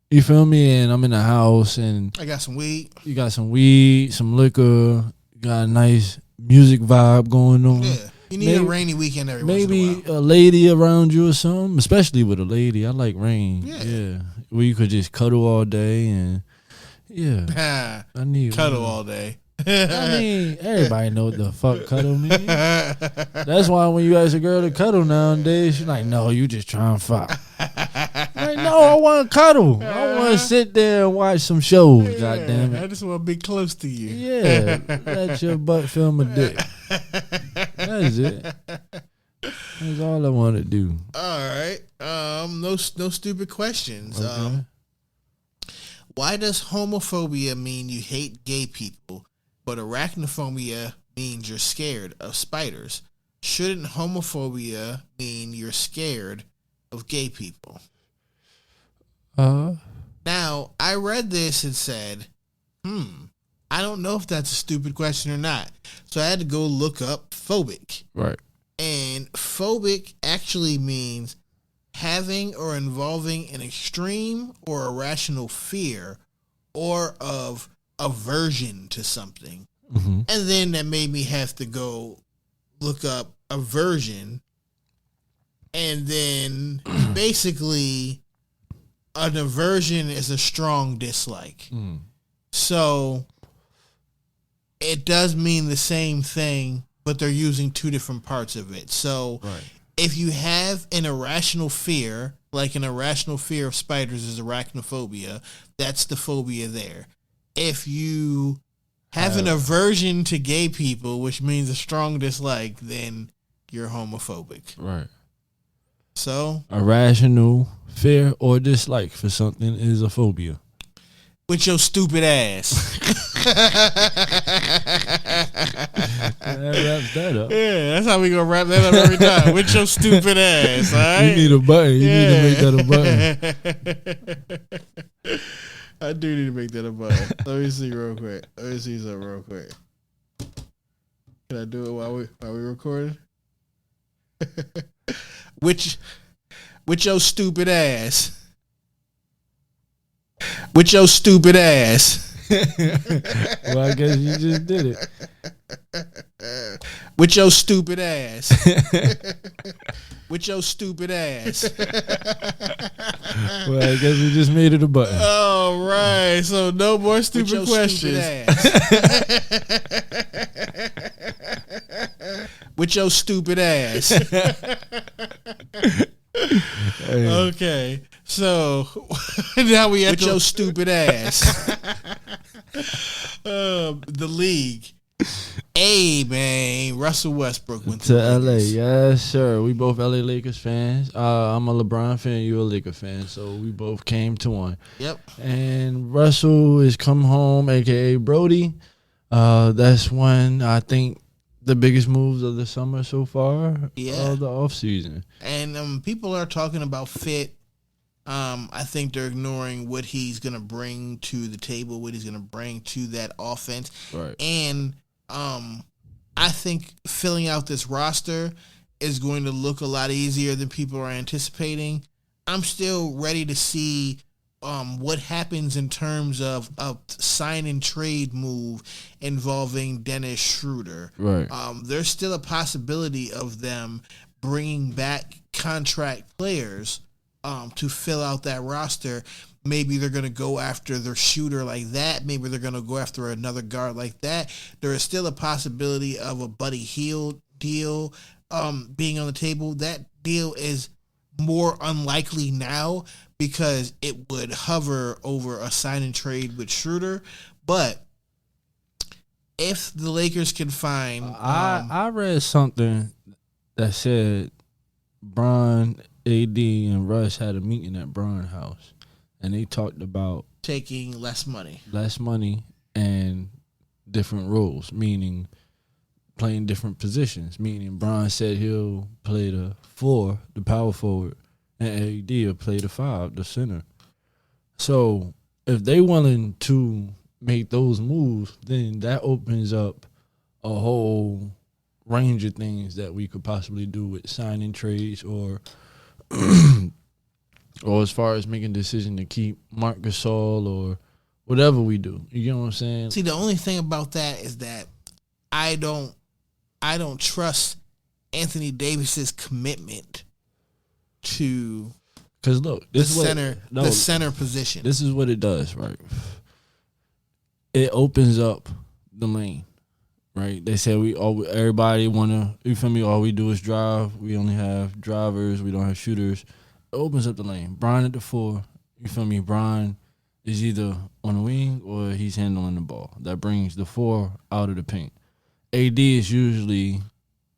you feel me? And I'm in the house and I got some weed. You got some weed, some liquor, you got a nice music vibe going on. Yeah. You need a rainy weekend every once in a while. Maybe a lady around you or something, especially with a lady. I like rain. Yeah. Where you could just cuddle all day and I need cuddle all day. I mean, everybody know what the fuck cuddle means. That's why when you ask a girl to cuddle nowadays, she's like, no, you just trying to fuck. Like, no, I want to cuddle. I want to sit there and watch some shows, goddamn it. I just want to be close to you. Yeah, let your butt feel my dick. That's it. That's all I want to do. All right. No stupid questions. Okay. Why does homophobia mean you hate gay people? But arachnophobia means you're scared of spiders. Shouldn't homophobia mean you're scared of gay people? Now, I read this and said, I don't know if that's a stupid question or not. So I had to go look up phobic. Right. And phobic actually means having or involving an extreme or irrational fear or of aversion to something. Mm-hmm. And then that made me have to go look up aversion. And then basically an aversion is a strong dislike. So it does mean the same thing, but they're using two different parts of it. So if you have an irrational fear, like an irrational fear of spiders is arachnophobia, that's the phobia there. If you have an aversion to gay people, which means a strong dislike, then you're homophobic. Right. So irrational fear or dislike for something is a phobia. With your stupid ass. That wraps that up. Yeah, that's how we gonna wrap that up every time. With your stupid ass, all right? You need a button. You need to make that a button. I do need to make that a button. Let me see real quick. Let me see something real quick. Can I do it while we recording? With your stupid ass. With your stupid ass. Well, I guess you just did it. With your stupid ass. With your stupid ass. Well, I guess we just made it a button. All right. So no more stupid questions. With your stupid ass. Okay. So now we at your stupid ass. The league. Hey man, Russell Westbrook went to LA. Lakers. Yes, sir. We both LA Lakers fans. I'm a LeBron fan. You're a Laker fan. So we both came to one. Yep. And Russell is come home, aka Brody. That's one I think the biggest moves of the summer so far. Yeah. Of the offseason. And people are talking about fit. I think they're ignoring what he's gonna bring to the table, what he's gonna bring to that offense. Right. And I think filling out this roster is going to look a lot easier than people are anticipating. I'm still ready to see what happens in terms of a sign and trade move involving Dennis Schroeder. Right. There's still a possibility of them bringing back contract players to fill out that roster. Maybe they're going to go after their shooter like that. Maybe they're going to go after another guard like that. There is still a possibility of a Buddy Hield deal being on the table. That deal is more unlikely now because it would hover over a sign and trade with Schroeder. But if the Lakers can find... I read something that said Bron, AD, and Russ had a meeting at Bron's house. And they talked about taking less money and different roles, meaning playing different positions. Meaning Bron said he'll play the 4, the power forward, and AD will play the 5, the center. So if they willing to make those moves, then that opens up a whole range of things that we could possibly do with signing trades or or as far as making a decision to keep Marc Gasol or whatever we do. You know what I'm saying? See, the only thing about that is that I don't trust Anthony Davis's commitment to because look, the center position. This is what it does, right? It opens up the lane, right? They say everybody wanna, you feel me? All we do is drive. We only have drivers. We don't have shooters. It opens up the lane. Bron at the 4, you feel me? Bron is either on the wing or he's handling the ball. That brings the 4 out of the paint. AD is usually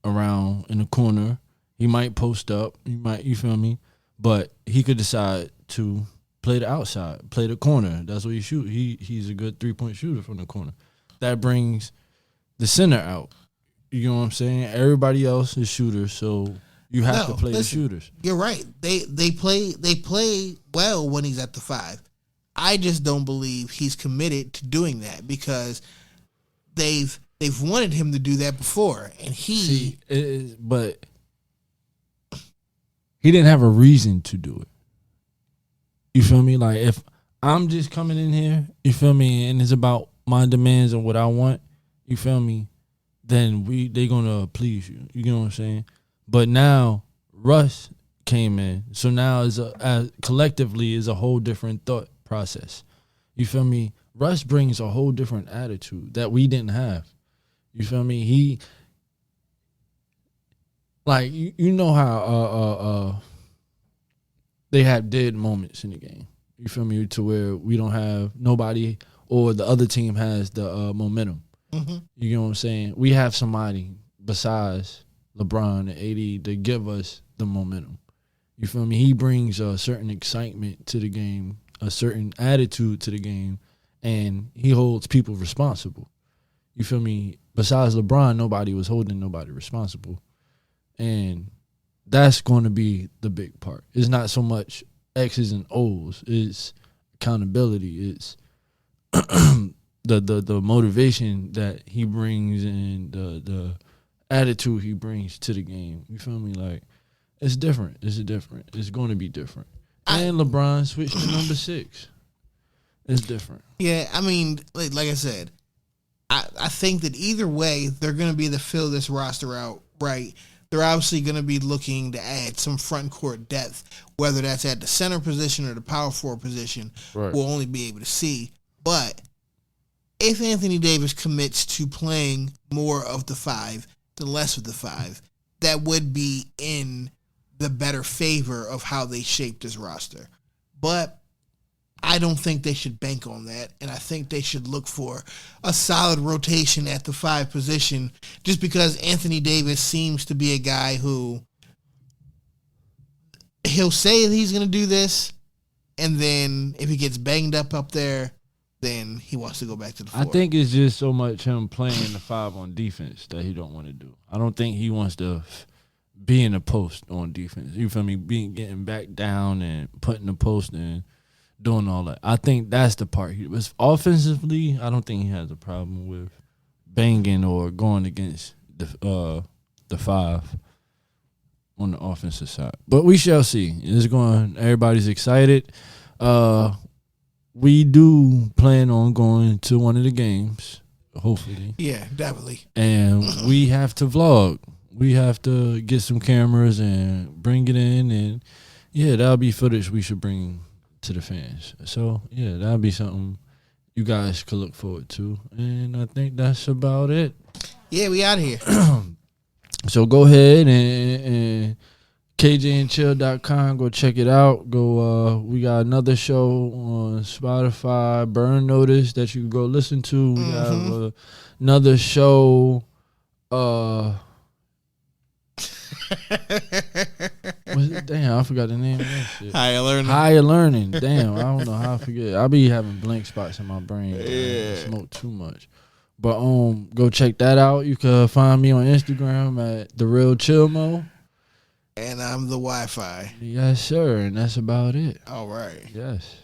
around in the corner. He might post up. You feel me? But he could decide to play the outside, play the corner. That's what he shoot. He's a good 3-point shooter from the corner. That brings the center out. You know what I'm saying? Everybody else is shooters, so you have to play the shooters. You're right. They play well when he's at the 5. I just don't believe he's committed to doing that because they've wanted him to do that before, and but he didn't have a reason to do it. You feel me? Like if I'm just coming in here, you feel me, and it's about my demands and what I want, you feel me, then they gonna please you. You know what I'm saying? But now Russ came in, so now collectively is a whole different thought process. You feel me? Russ brings a whole different attitude that we didn't have. You feel me? He like you know how they have dead moments in the game. You feel me? To where we don't have nobody or the other team has the momentum. Mm-hmm. You know what I'm saying? We have somebody besides LeBron and AD to give us the momentum. You feel me? He brings a certain excitement to the game, a certain attitude to the game, and he holds people responsible. You feel me? Besides LeBron, nobody was holding nobody responsible. And that's going to be the big part. It's not so much X's and O's. It's accountability. It's the motivation that he brings and the attitude he brings to the game. You feel me? Like, it's different. It's different. It's going to be different. And LeBron switched to number 6. It's different. Yeah, I mean, like I said, I think that either way, they're going to be to fill this roster out, right? They're obviously going to be looking to add some front court depth, whether that's at the center position or the power forward position. Right. We'll only be able to see. But if Anthony Davis commits to playing more of the 5 than less of the 5, that would be in the better favor of how they shape this roster. But I don't think they should bank on that, and I think they should look for a solid rotation at the 5 position, just because Anthony Davis seems to be a guy who he'll say that he's going to do this, and then if he gets banged up there, then he wants to go back to the 4. I think it's just so much him playing the 5 on defense that he don't want to do. I don't think he wants to be in the post on defense. You feel me? Getting back down and putting the post in. Doing all that. I think that's the part. He was offensively, I don't think he has a problem with banging or going against the 5 on the offensive side. But we shall see. It's going. Everybody's excited. We do plan on going to one of the games, hopefully. Yeah, definitely. And we have to vlog. We have to get some cameras and bring it in, and yeah, that'll be footage we should bring to the fans. So yeah, that'll be something you guys could look forward to. And I think that's about it. Yeah, we out of here. So go ahead and kjandchill.com, go check it out. Go we got another show on Spotify, Burn Notice, that you can go listen to. We have another show damn, I forgot the name of that shit. Higher Learning. Damn, I don't know how I forget. I be having blank spots in my brain. Yeah. I smoke too much. But go check that out. You can find me on Instagram at The Real Chillmo. And I'm the Wi-Fi. Yes, sir. And that's about it. All right. Yes.